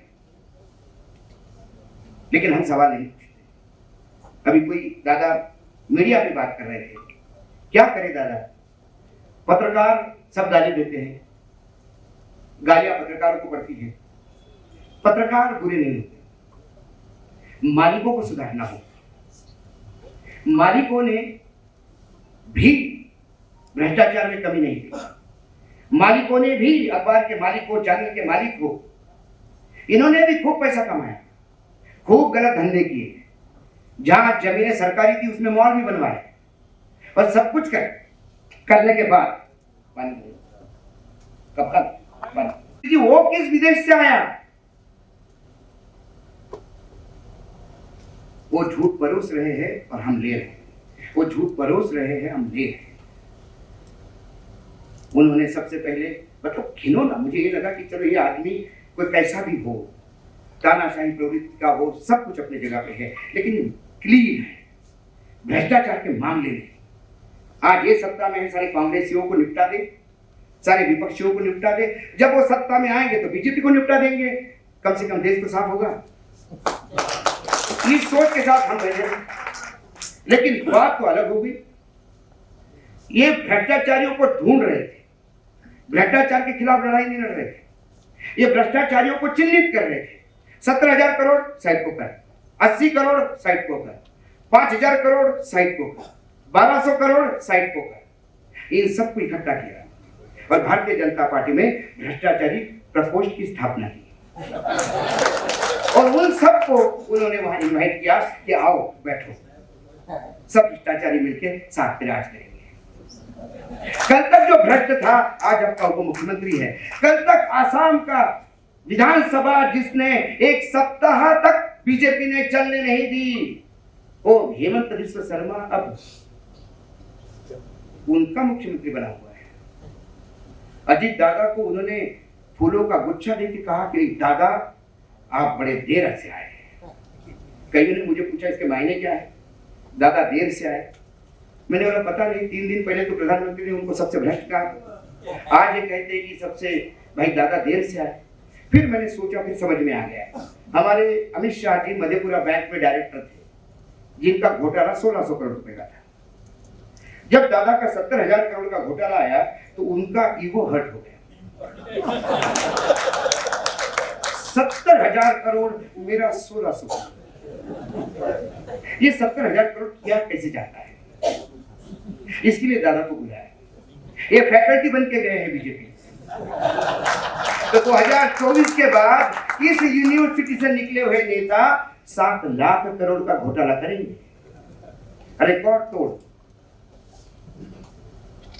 लेकिन हम सवाल नहीं पूछते। अभी कोई दादा मीडिया पे बात कर रहे थे, क्या करे दादा? पत्रकार सब गाली देते हैं, गालियां पत्रकारों को पड़ती है। पत्रकार बुरे नहीं होते, मालिकों को सुधारना हो। मालिकों ने भी भ्रष्टाचार में कमी नहीं की। मालिकों ने भी, अखबार के मालिक हो, चैनल के मालिक हो, इन्होंने भी खूब पैसा कमाया, खूब गलत धंधे किए। जहां जमीनें सरकारी थी उसमें मॉल भी बनवाए, और सब कुछ करने के बाद वो किस विदेश से आया? वो झूठ परोस रहे हैं और हम ले रहे हैं। वो झूठ परोस रहे हैं, हम ले रहे हैं। उन्होंने सबसे पहले मतलब घिनौना, मुझे ये लगा कि चलो ये आदमी कोई कैसा भी हो, तानाशाही प्रवृत्ति का हो, सब कुछ अपनी जगह पे है, लेकिन क्लीन है भ्रष्टाचार के मामले में। आज ये सत्ता में है, सारे कांग्रेसियों को निपटा दे, सारे विपक्षियों को निपटा दे। जब वो सत्ता में आएंगे तो बीजेपी को निपटा देंगे, कम से कम देश तो साफ होगा। इस सोच के साथ हम रहे हैं। लेकिन बात तो अलग होगी। ये भ्रष्टाचारियों को ढूंढ रहे थे, भ्रष्टाचार के खिलाफ लड़ाई नहीं लड़ रहे थे। ये भ्रष्टाचारियों को चिन्हित कर रहे थे। 17,000 करोड़ साइड को कर, 80 करोड़ साइड को कर, 5,000 करोड़ साइड को कर, 1,200 करोड़ साइड को कर, इन सबको इकट्ठा किया और भारतीय जनता पार्टी में भ्रष्टाचारी प्रकोष्ठ की स्थापना की। और उन सबको उन्होंने वहां इनवाइट किया कि आओ बैठो, सब भ्रष्टाचारी मिलकर साथ में राज करेंगे। कल तक जो भ्रष्ट था आज आपका उप मुख्यमंत्री है। कल तक आसाम का विधानसभा जिसने एक सप्ताह तक बीजेपी ने चलने नहीं दी, वो हेमंत बिस्व शर्मा अब उनका मुख्यमंत्री बना हुआ है। अजीत दादा को उन्होंने फूलों का गुच्छा देके कहा कि दादा आप बड़े देर से आए। कईयों ने मुझे पूछा इसके मायने क्या है, दादा देर से आए। मैंने बोला पता नहीं, 3 दिन पहले तो प्रधानमंत्री ने उनको सबसे भ्रष्ट कहा, आज ये कहते हैं कि सबसे भाई दादा देर से आए। फिर मैंने सोचा, फिर समझ में आ गया, हमारे अमित शाह जी मधेपुरा बैंक में डायरेक्टर थे, जिनका घोटाला 1,600 करोड़ रुपए का था। जब दादा का 70,000 करोड़ का घोटाला आया तो उनका ईगो हर्ट हो गया। 70,000 करोड़, मेरा 1,600 करोड़, ये 70,000 करोड़ किया कैसे जाता है? इसके लिए दादा को बुलाया। ये फैकल्टी बन के गए हैं बीजेपी। तो 2024 के बाद इस यूनिवर्सिटी से निकले हुए नेता 7 लाख करोड़ का घोटाला करेंगे, रिकॉर्ड तोड़।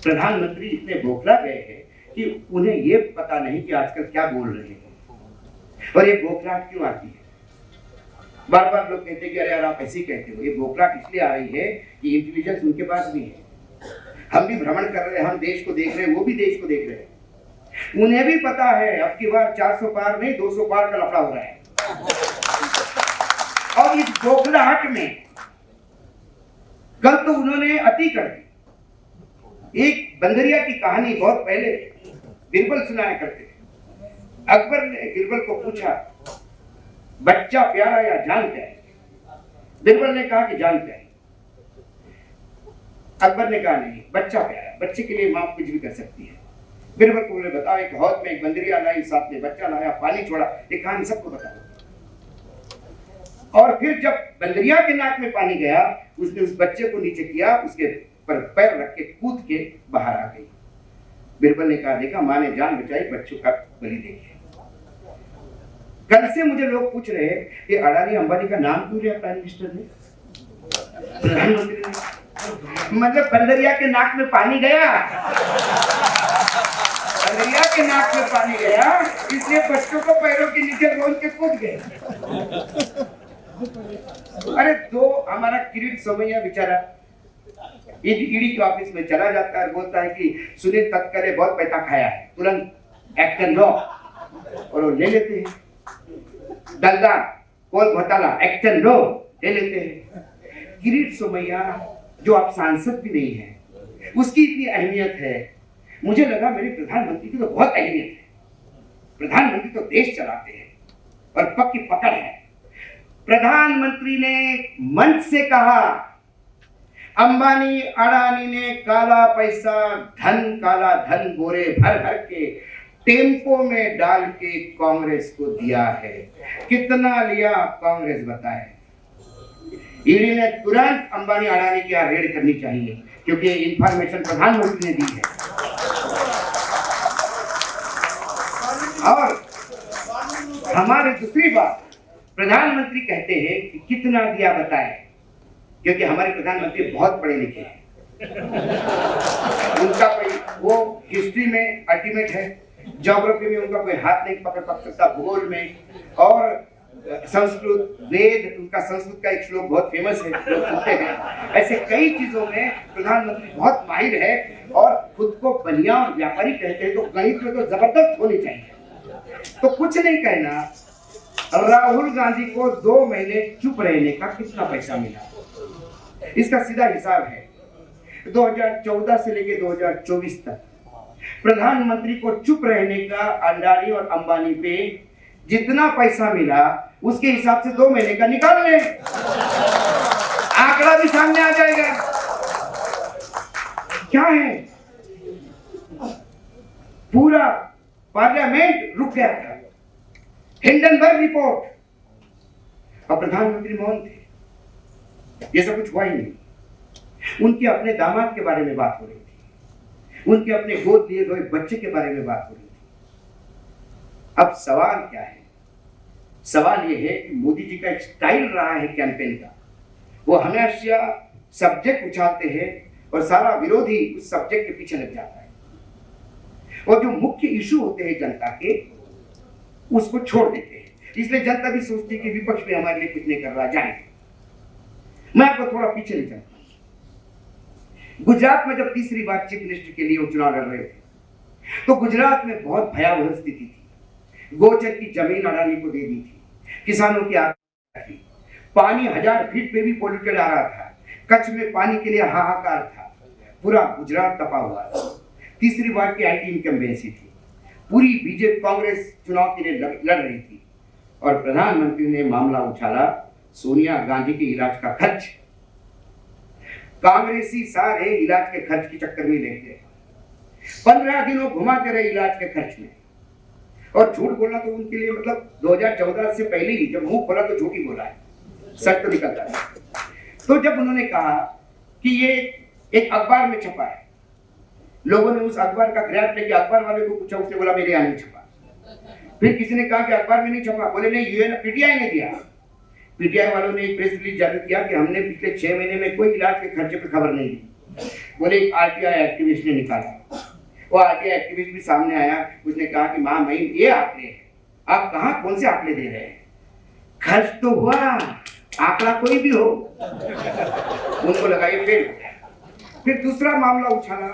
प्रधानमंत्री इतने बौखला गए हैं कि उन्हें ये पता नहीं कि आजकल क्या बोल रहे हैं, और ये बौखलाहट क्यों आती है। बार बार लोग कहते हैं कि अरे यार आप ऐसे ही कहते हो। ये बौखलाहट इसलिए आ रही है कि इंटेलिजेंस उनके पास भी है। हम भी भ्रमण कर रहे हैं, हम देश को देख रहे हैं, वो भी देश को देख रहे हैं। उन्हें भी पता है अब की बार 400 पार नहीं 200 पार का लफड़ा हो रहा है। और इस बौखलाहट में कल तो उन्होंने अति कर दी। एक बंदरिया की कहानी बहुत पहले बिरबल सुनाया करते थे। अकबर ने बिरबल को पूछा, बच्चा प्यारा या जान प्यारी? बीरबल ने कहा कि जान प्यारी। अकबर ने कहा नहीं, बच्चा प्यारा, बच्चे के लिए मां कुछ भी कर सकती है। बीरबल को बोले बताओ, एक हौद में एक बंदरिया लाई, साथ में बच्चा लाया, पानी छोड़ा, ये कहानी सबको बताओ। और फिर जब बंदरिया के नाक में पानी गया, उसने उस बच्चे को नीचे किया, उसके पर पैर रख के कूद के बाहर आ गई। बीरबल ने कहा देखा, मां ने जान बचाई, बच्चों का बलि देखे। कल से मुझे लोग पूछ रहे हैं कि अडानी अंबानी का नाम क्यों लिया प्राइम मिनिस्टर ने, प्रधानमंत्री ने? मतलब बंदरिया के नाक में पानी गया, बंदरिया के नाक में पानी गया, इसलिए बच्चों को पैरों के नीचे रोल के कूद गए। अरे दो हमारा किरीट सोमैया बेचारा ईडी के ऑफिस में चला जाता है और बोलता है कि सुनील तटकरे बहुत पैसा खाया है, तुरंत एक्शन लो, और वो ले लेते हैं। दलदार कोल घोटाला, एक्शन लो, ले लेते हैं। किरीट सोमैया जो आप सांसद भी नहीं है, उसकी इतनी अहमियत है। मुझे लगा मेरे प्रधानमंत्री की तो बहुत अहमियत है, प्रधानमंत्री तो देश चलाते हैं और पक्की पकड़ है। प्रधानमंत्री ने मंच से कहा, अंबानी अडानी ने काला पैसा, काला धन बोरे भर भर के टेम्पो में डाल के कांग्रेस को दिया है। कितना लिया कांग्रेस बताए। ईडी ने तुरंत अंबानी अडानी की रेड करनी चाहिए, क्योंकि इंफॉर्मेशन प्रधानमंत्री ने दी है। और हमारी दूसरी बात, प्रधानमंत्री कहते हैं कि कितना दिया बताए, क्योंकि हमारे प्रधानमंत्री बहुत पढ़े लिखे हैं। उनका कोई वो हिस्ट्री में अल्टीमेट है, ज्योग्राफी में उनका कोई हाथ नहीं पकड़ सकता, भूगोल में, और संस्कृत वेद, उनका संस्कृत का एक श्लोक बहुत फेमस है, लोग सुनते हैं। ऐसे कई चीजों में प्रधानमंत्री बहुत माहिर है, और खुद को बनिया और व्यापारी कहते हैं, तो गणित में तो जबरदस्त होनी चाहिए। तो कुछ नहीं कहना, राहुल गांधी को 2 महीने चुप रहने का कितना पैसा मिला, इसका सीधा हिसाब है। 2014 से लेकर 2024 तक प्रधानमंत्री को चुप रहने का अडानी और अंबानी पे जितना पैसा मिला, उसके हिसाब से 2 महीने का निकाल लें, आंकड़ा भी सामने आ जाएगा। क्या है, पूरा पार्लियामेंट रुक गया था, हिंडनबर्ग रिपोर्ट, और प्रधानमंत्री मौन थे, ये सब कुछ हुआ ही नहीं। उनके अपने दामाद के बारे में बात हो रही थी, उनके अपने गोद लिए गए बच्चे के बारे में बात हो रही थी। अब सवाल क्या है? सवाल ये है कि मोदी जी का एक स्टाइल रहा है कैंपेन का, वो हमेशा सब्जेक्ट उछालते हैं और सारा विरोधी उस सब्जेक्ट के पीछे लग जाता है, और जो मुख्य इशू होते हैं जनता के, उसको छोड़ देते हैं। इसलिए जनता भी सोचती है कि विपक्ष भी हमारे लिए कुछ नहीं कर रहा, जाए। मैं आपको थोड़ा पीछे ले चलता हूं। गुजरात में जब तीसरी बार चीफ मिनिस्टर के लिए वो चुनाव लड़ रहे थे, तो गुजरात में बहुत भयावह स्थिति थी। गोचर की जमीन अडानी को दे दी थी, किसानों की आत्महत्या थी, पानी 1000 फीट पे भी पोल्यूटेड आ रहा था, कच्छ में पानी के लिए हाहाकार था, पूरा गुजरात तपा हुआ था। तीसरी बार की एंटी इनकम्बेंसी थी, पूरी बीजेपी कांग्रेस चुनाव के लिए लड़ रही थी, और प्रधानमंत्री ने मामला उछाला सोनिया गांधी के इलाज का खर्च। कांग्रेसी सारे इलाज के खर्च के चक्कर में लेते, 15 दिनों घुमाते रहे इलाज के खर्च में, और झूठ बोलना तो उनके लिए मतलब 2014 से पहले ही जब मुंह खोला तो झूठ ही बोला है, सच तो निकलता है। तो जब उन्होंने कहा कि ये एक अखबार में छपा है, लोगों ने उस अखबार का ग्रैब लेके अखबार वाले को पूछा, उसने बोला मेरे यहाँ नहीं छपा। फिर किसी ने कहा कि अखबार में नहीं छपा, बोले नहीं, यूएन पीटीआई ने दिया। पीटीआई वालों ने एक प्रेस रिलीज जारी किया कि हमने पिछले 6 महीने में कोई इलाज के खर्चे पर खबर नहीं दी। बोले एक आरटीआई एक्टिविस्ट ने निकाला, वो आरटीआई एक्टिविस्ट भी सामने आया, उसने कहा कि मां मैं ये आंकड़े हैं, आप कहाँ कौन से आंकड़े दे रहे हैं, खर्च तो हुआ, आंकड़ा कोई भी हो। उनको लगा ये फेल। फिर दूसरा मामला उछाला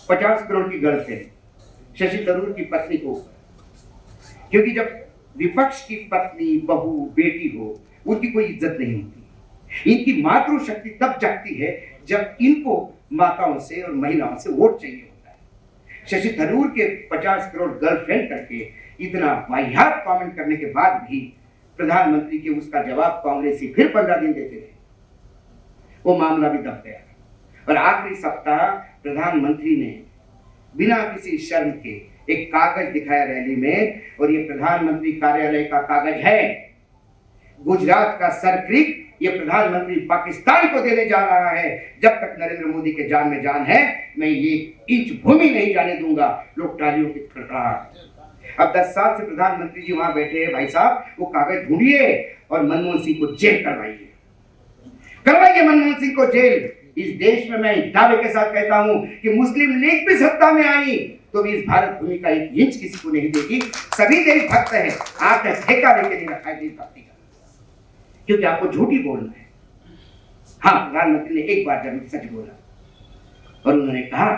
50 करोड़ की गर्लफ्रेंड शशि थरूर की पत्नी को, क्योंकि जब विपक्ष की पत्नी, बहू, बेटी हो, उनकी कोई इज्जत नहीं होती। इनकी मातृशक्ति तब जगती है जब इनको माताओं से और महिलाओं से वोट चाहिए होता है। शशि थरूर के 50 करोड़ गर्लफ्रेंड करके इतना वाहियात कमेंट करने के बाद भी प्रधानमंत्री के उसका जवाब कांग्रेसी फिर 15 दिन देते रहे। वो मामला भी दब गया। और आखिरी सप्ताह प्रधानमंत्री ने बिना किसी शर्म के एक कागज दिखाया रैली में, और ये प्रधानमंत्री कार्यालय का कागज है। गुजरात का सरक्रिक ये प्रधानमंत्री पाकिस्तान को देने जा रहा है। जब तक नरेंद्र मोदी के जान में जान है, मैं ये इंच भूमि नहीं जाने दूंगा। लोग तालियों की खड़खड़ाहट। अब 10 साल से प्रधानमंत्री जी वहां बैठे हैं। भाई साहब, वो कागज ढूंढिए और मनमोहन सिंह को जेल करवाइए, मनमोहन सिंह को जेल। इस देश में मैं दावे के साथ कहता हूं कि मुस्लिम लीग भी सत्ता में आई तो भी इस भारत भूमि का एक इंच किसी को नहीं देगी। सभी देशभक्त हैं, आपने ठेका लेके नहीं रखा है देशभक्ति का, क्योंकि आपको झूठी बोलना है। हाँ, प्रधानमंत्री ने एक बार जरूर सच बोला, और उन्होंने कहा,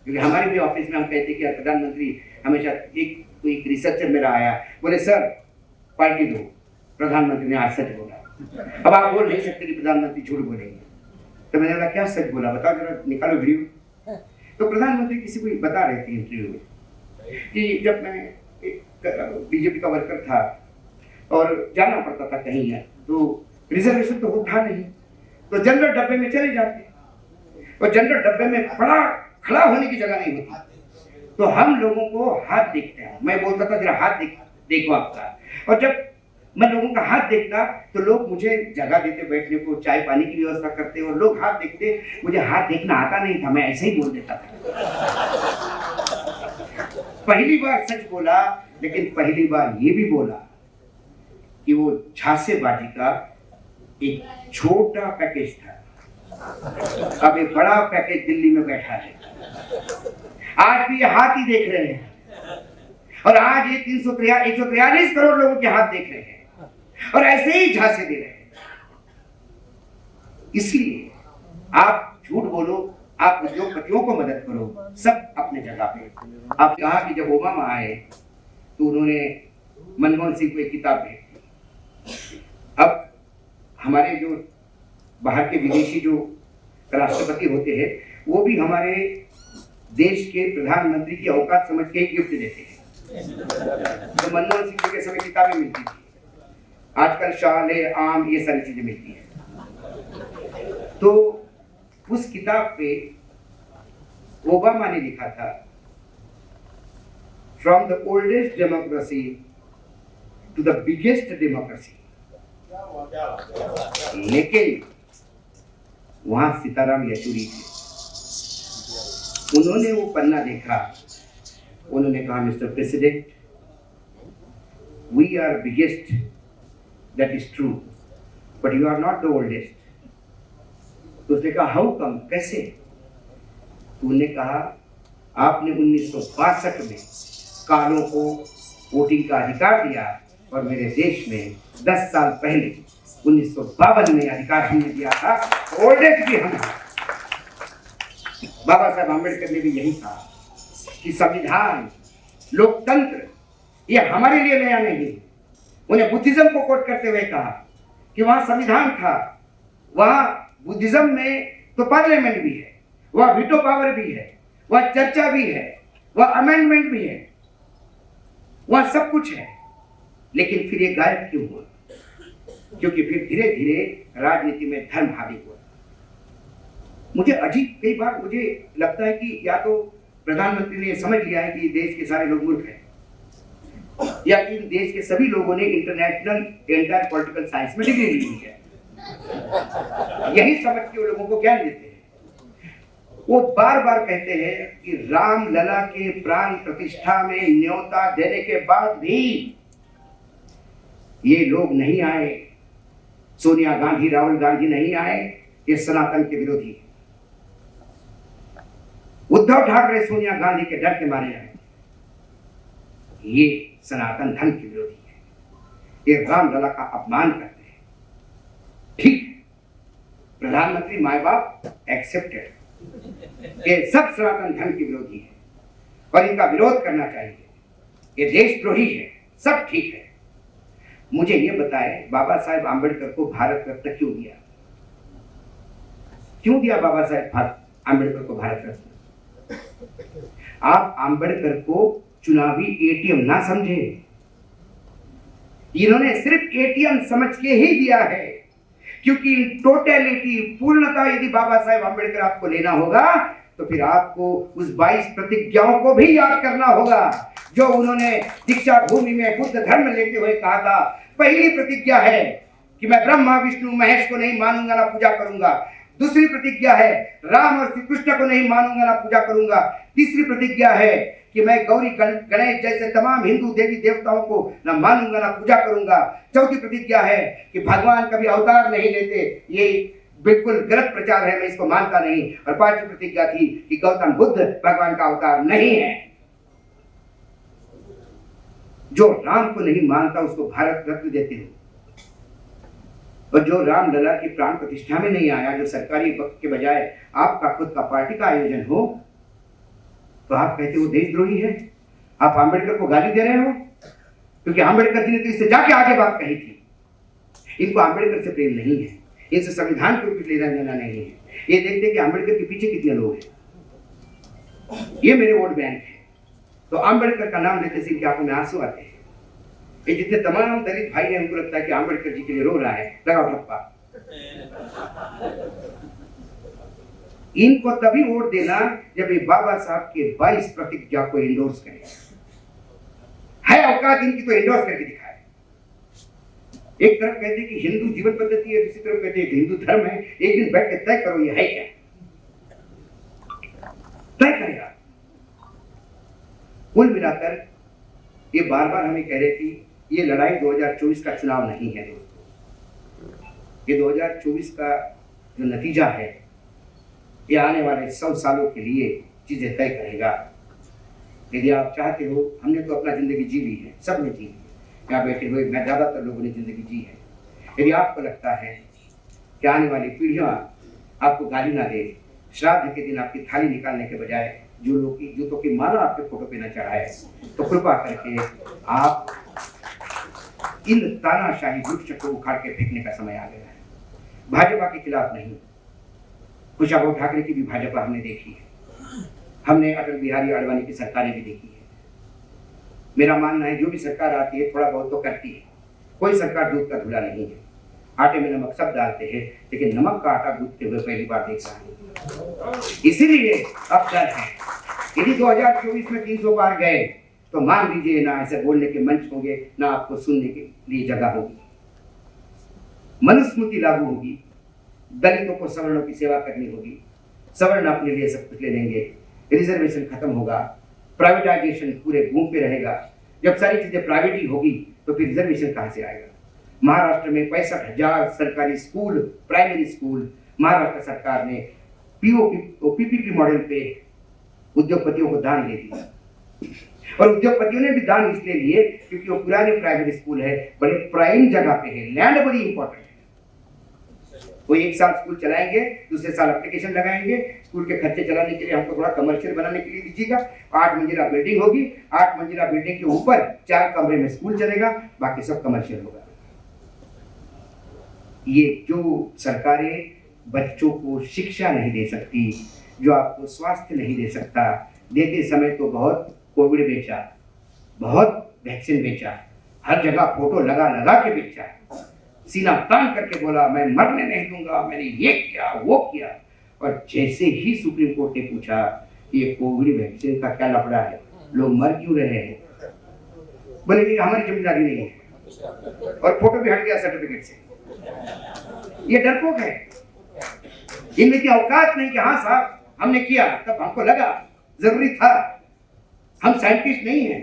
क्योंकि हमारे भी ऑफिस में हम कहते कि प्रधानमंत्री हमेशा एक रिसर्चर मेरा आया, बोले सर पार्टी दो, प्रधानमंत्री ने आज सच बोला। अब आप बोल नहीं सकते कि प्रधानमंत्री झूठ बोलेंगे। तो मैंने बोला क्या सच बोला, बताओ जरा, निकालो वीडियो। तो प्रधानमंत्री किसी को बता रहे थे इंटरव्यू में कि जब मैं एक बीजेपी का वर्कर था और जाना पड़ता था कहीं है, तो रिजर्वेशन तो वो था नहीं, तो जनरल डब्बे में चले जाते, और जनरल डब्बे में खड़ा होने की जगह नहीं होती, तो हम लोगों को हाथ देखते हैं। मैं बोलता था जरा हाथ देखो आपका, और जब मैं लोगों का हाथ देखता तो लोग मुझे जगह देते बैठने को, चाय पानी की व्यवस्था करते, और लोग हाथ देखते। मुझे हाथ देखना आता नहीं था, मैं ऐसे ही बोल देता था। पहली बार सच बोला, लेकिन पहली बार ये भी बोला कि वो झांसेबाजी का एक छोटा पैकेज था, अब एक बड़ा पैकेज दिल्ली में बैठा है। आज भी ये हाथ ही देख रहे हैं, और आज ये 143 करोड़ लोगों के हाथ देख रहे हैं, और ऐसे ही झांसे दे रहे हैं। इसलिए आप झूठ बोलो, आप उद्योगपतियों को मदद करो, सब अपने जगह पे। आप कहा कि जब ओबामा आए तो उन्होंने मनमोहन सिंह को एक किताब भेजी। अब हमारे जो बाहर के विदेशी जो राष्ट्रपति होते हैं, वो भी हमारे देश के प्रधानमंत्री की औकात समझ के गिफ्ट देते हैं। तो मनमोहन सिंह जी के समय किताबें मिलती थी, आजकल शाले आम ये सारी चीजें मिलती हैं। तो उस किताब पे ओबामा ने लिखा था, from the oldest democracy to the biggest democracy. लेकिन वहां सीताराम येचुरी थे, उन्होंने वो पन्ना देखा, उन्होंने कहा mister president, we are biggest, that is true, but you are not the oldest. तो उसने कहा हाउ कम, कैसे? तो उन्होंने कहा आपने 1962 में कालों को वोटिंग का अधिकार दिया, और मेरे देश में 10 साल पहले 1952 में अधिकार हमने दिया था, ओल्डेस्ट भी हम। बाबा साहब आम्बेडकर ने भी यही कहा कि संविधान, लोकतंत्र ये हमारे लिए नया नहीं। उन्हें बुद्धिज्म को कोट करते हुए कहा कि वहां संविधान था, वहां बुद्धिज्म में तो पार्लियामेंट भी है, वहां वीटो पावर भी है, वहां चर्चा भी है, वहां अमेंडमेंट भी है, वहां सब कुछ है। लेकिन फिर ये गायब क्यों हुआ? क्योंकि फिर धीरे धीरे राजनीति में धर्म हावी हुआ। मुझे अजीब, कई बार मुझे लगता है कि या तो प्रधानमंत्री ने समझ लिया है कि देश के सारे लोग मूर्ख हैं, या कि देश के सभी लोगों ने इंटरनेशनल एंटायर पॉलिटिकल साइंस में डिग्री ली है, यही समझ के वो लोगों को ज्ञान देते हैं। वो बार बार कहते हैं कि राम लला के प्राण प्रतिष्ठा में न्योता देने के बाद भी ये लोग नहीं आए, सोनिया गांधी, राहुल गांधी नहीं आए, ये सनातन के विरोधी है। उद्धव ठाकरे सोनिया गांधी के डर के मारे आए, ये सनातन धर्म के विरोधी है, ये राम लला का अपमान करते हैं। ठीक है, प्रधानमंत्री माय बाप एक्सेप्टेड, ये सब सनातन धर्म के विरोधी है और इनका विरोध करना चाहिए, ये देशद्रोही है, सब ठीक है। मुझे ये बताएं, बाबा साहेब आंबेडकर को भारत रत्न क्यों दिया? क्यों दिया बाबा साहेब आंबेडकर को भारत रत्न? आप आंबेडकर को चुनावी एटीएम ना समझे, इन्होंने सिर्फ एटीएम समझ के ही दिया है, क्योंकि टोटलिटी, पूर्णता यदि बाबा साहेब आम्बेडकर आपको लेना होगा तो फिर आपको उस 22 प्रतिज्ञाओं को भी याद करना होगा जो उन्होंने दीक्षा भूमि में बुद्ध धर्म लेते हुए कहा था। पहली प्रतिज्ञा है कि मैं ब्रह्मा विष्णु महेश को नहीं मानूंगा ना पूजा करूंगा। दूसरी प्रतिज्ञा है राम और श्री कृष्ण को नहीं मानूंगा ना पूजा करूंगा। तीसरी प्रतिज्ञा है कि मैं गौरी गणेश जैसे तमाम हिंदू देवी देवताओं को ना मानूंगा ना पूजा करूंगा। चौथी प्रतिज्ञा है कि भगवान कभी अवतार नहीं लेते, ये बिल्कुल गलत प्रचार है, मैं इसको मानता नहीं। और पांचवी प्रतिज्ञा थी कि गौतम बुद्ध भगवान का अवतार नहीं है। जो राम को नहीं मानता उसको भारत रत्न देते हो, और जो रामलला की प्राण प्रतिष्ठा में नहीं आया, जो सरकारी वक्त के बजाय आपका खुद का पार्टी का आयोजन हो, तो आप कहते हो देशद्रोही है। आप आंबेडकर को गाली दे रहे हो क्योंकि आंबेडकर जी ने तो इससे जाके आगे बात कही थी। इनको आंबेडकर से प्रेम नहीं है, इनसे संविधान के ऊपर लेना देना नहीं है। ये देखते हैं कि आंबेडकर के पीछे कितने लोग हैं, ये मेरे वोट बैंक है, तो आंबेडकर का नाम लेते से इनकी आंखों में आंसू आते हैं। ये जितने तमाम दलित भाई हैं उनको लगता है कि आंबेडकर जी के लिए रो रहा है, लगाओ ठप्पा। इनको तभी वोट देना जब ये बाबा साहब के 22 प्रतिज्ञा को इंडोर्स करें। है औकात इनकी तो इंडोर्स करके दिखाए। एक तरफ कहते हैं कि हिंदू जीवन पद्धति है, दूसरी तरफ कहते हैं हिंदू धर्म है। एक दिन बैठ के तय करो ये है क्या, तय करें आप। कुल मिलाकर ये बार बार हमें कह रहे कि ये लड़ाई 2024 का चुनाव नहीं है दोस्तों, ये 2024 का जो नतीजा है ये आने वाले 100 सालों के लिए चीजें तय करेगा। यदि आप चाहते हो, हमने तो अपना जिंदगी जी ली है, सब ने जी ली है, यहाँ बैठे हुए मैं ज्यादातर लोगों ने जिंदगी जी है। यदि आपको लगता है कि आने वाली पीढ़ियां आपको गाली ना दे, श्राद्ध के दिन आपकी थाली निकालने के बजाय जूतों की माला आपके फोटो पे न चढ़ाए, तो कृपा करके आप इन तानाशाही वृक्ष को उखाड़ के फेंकने का समय आ गया है। भाजपा के खिलाफ नहीं, कुशाभाऊ ठाकरे की भी भाजपा हमने देखी है, हमने अटल बिहारी आडवाणी की सरकारें भी देखी है। मेरा मानना है जो भी सरकार आती है थोड़ा बहुत तो करती है, कोई सरकार दूध का धुला नहीं है। आटे में नमक सब डालते हैं, लेकिन नमक का आटा गूंथते हुए पहली बार देख रहा है। इसीलिए अब डर है, यदि 2024 में 300 पार गए तो मान लीजिए ना ऐसे बोलने के मंच होंगे, ना आपको सुनने के लिए जगह होगी। मनुस्मृति लागू होगी, दलितों को सवर्णों की सेवा करनी होगी, सवर्ण अपने लिए सब कुछ ले लेंगे, रिजर्वेशन खत्म होगा, प्राइवेटाइजेशन पूरे बूम पे रहेगा। जब सारी चीजें प्राइवेट ही होगी तो फिर रिजर्वेशन कहां से आएगा। महाराष्ट्र में 65,000 सरकारी स्कूल, प्राइमरी स्कूल महाराष्ट्र सरकार ने पीपीपी मॉडल पे उद्योगपतियों को दान दे दिया, और उद्योगपतियों ने भी दान इसलिए लिए क्योंकि वो पुराने प्राइमरी स्कूल है, बड़े प्राइम जगह पे है, लैंड बड़ी इंपॉर्टेंट है। वो एक साल स्कूल चलाएंगे, दूसरे साल एप्लीकेशन लगाएंगे, स्कूल के खर्चे चलाने के लिए हमको थोड़ा कमर्शियल बनाने के लिए दीजिएगा। 8 मंजिला बिल्डिंग होगी, 8 मंजिला बिल्डिंग के ऊपर 4 कमरे में स्कूल चलेगा, बाकी सब कमर्शियल होगा। ये जो सरकारें बच्चों को शिक्षा नहीं दे सकती, जो आपको स्वास्थ्य नहीं दे सकता, देते समय तो बहुत कोविड बेचा, बहुत वैक्सीन बेचा, हर जगह फोटो लगा लगा के बेचा, सीना तान करके बोला मैं मरने नहीं दूंगा, मैंने ये किया वो किया। और जैसे ही सुप्रीम कोर्ट ने पूछा ये कोविड वैक्सीन का क्या लफड़ा है, लोग मर क्यों रहे हैं, बोले हमारी जिम्मेदारी नहीं है, और फोटो भी हट गया सर्टिफिकेट से। ये डरपोक है, इनमें की औकात नहीं कि हाँ साहब हमने किया, तब हमको लगा जरूरी था, हम साइंटिस्ट नहीं हैं,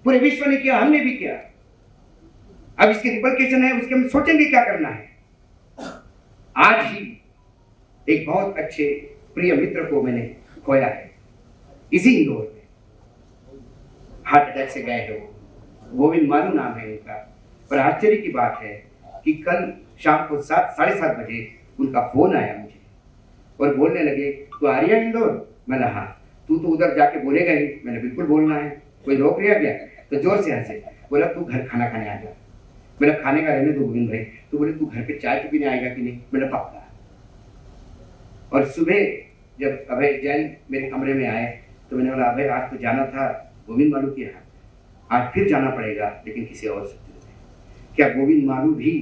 पूरे विश्व ने किया, हमने भी किया, अब इसकी रिपरकेशन है, उसके हम सोचेंगे क्या करना है। आज ही एक बहुत अच्छे प्रिय मित्र को मैंने खोया है, इसी इंदौर में, हार्ट अटैक से गए हैं वो, गोविंद मारू नाम है उनका। पर आश्चर्य की बात है कि कल शाम को 7-7:30 बजे उनका फोन आया मुझे, और बोलने लगे तू आ रही है इंदौर? मैंने हाँ। तू तो उधर जाके बोलेगा ही? मैंने बिल्कुल बोलना है, कोई रोक लिया क्या? तो जोर से हंसे, बोला तू घर खाना खाने आ जा। मैंने खाने का रहने दो गोविंद भाई, तो बोले तू घर पे चाय तो पीने आएगा कि नहीं? मैंने पक्का। और सुबह जब अभय जैन मेरे कमरे में आए तो मैंने बोला अभय आज तो जाना था गोविंद मालू के यहाँ, आज फिर जाना पड़ेगा लेकिन किसी और से। क्या गोविंद मालू भी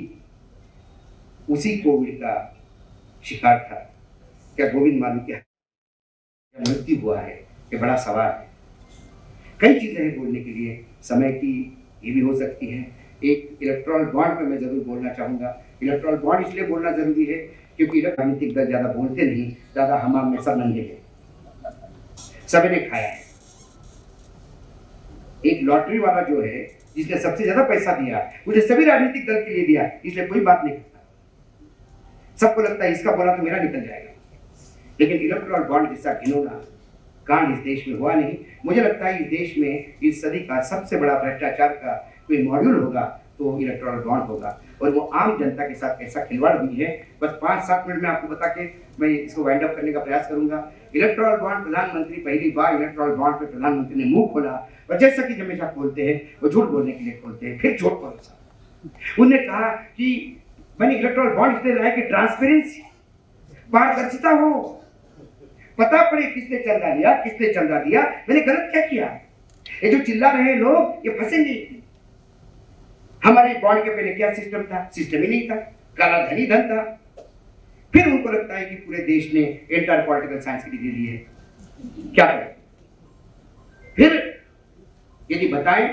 उसी कोविड का शिकार था। क्या गोविंद मालू क्या मृत्यु हुआ है, ये बड़ा सवाल है। कई चीजें हैं बोलने के लिए, समय की ये भी हो सकती है। एक इलेक्ट्रॉल बॉन्ड पे मैं जरूर बोलना चाहूंगा। इलेक्ट्रॉल बॉन्ड इसलिए बोलना जरूरी है क्योंकि राजनीतिक दल ज्यादा बोलते नहीं, ज्यादा हमाम में सब नंगे हैं, सभी ने खाया है। एक लॉटरी वाला जो है जिसने सबसे ज्यादा पैसा दिया मुझे सभी राजनीतिक दल के लिए दिया, इसलिए कोई बात नहीं करता। सबको लगता है इसका बोला तो मेरा निकल जाएगा। लेकिन इलेक्ट्रॉल बॉन्ड जैसा घिनौना कांड इस देश में हुआ नहीं। मुझे लगता है इस देश में इस सदी का सबसे बड़ा भ्रष्टाचार का कोई मॉड्यूल होगा तो इलेक्ट्रॉल बॉन्ड होगा, और वो आम जनता के साथ कैसा खिलवाड़ हुई है बस 5-7 मिनट में आपको बता के मैं इसको वाइंड अप करने का प्रयास करूंगा। इलेक्ट्रॉल बॉन्ड, प्रधानमंत्री पहली बार इलेक्ट्रॉल बॉन्ड पे प्रधानमंत्री ने मुंह खोला, और जैसा कि हमेशा खोलते हैं वो झूठ बोलने के लिए खोलते हैं, फिर झूठ भरोसा। उन्होंने कहा कि मैंने इलेक्ट्रॉल बॉन्ड इसलिए लाया कि ट्रांसपेरेंसी, पारदर्शिता हो, पता पड़े किसने चंदा लिया, किसने चंदा दिया, मैंने गलत क्या किया। ये जो चिल्ला रहे लोग ये फंसेंगे। हमारे बॉन्ड के पहले क्या सिस्टम था? सिस्टम ही नहीं था, काला धन ही धन था। फिर उनको लगता है कि पूरे देश ने इंटर पॉलिटिकल साइंस की डिग्री ली है, क्या करें? फिर यदि बताएं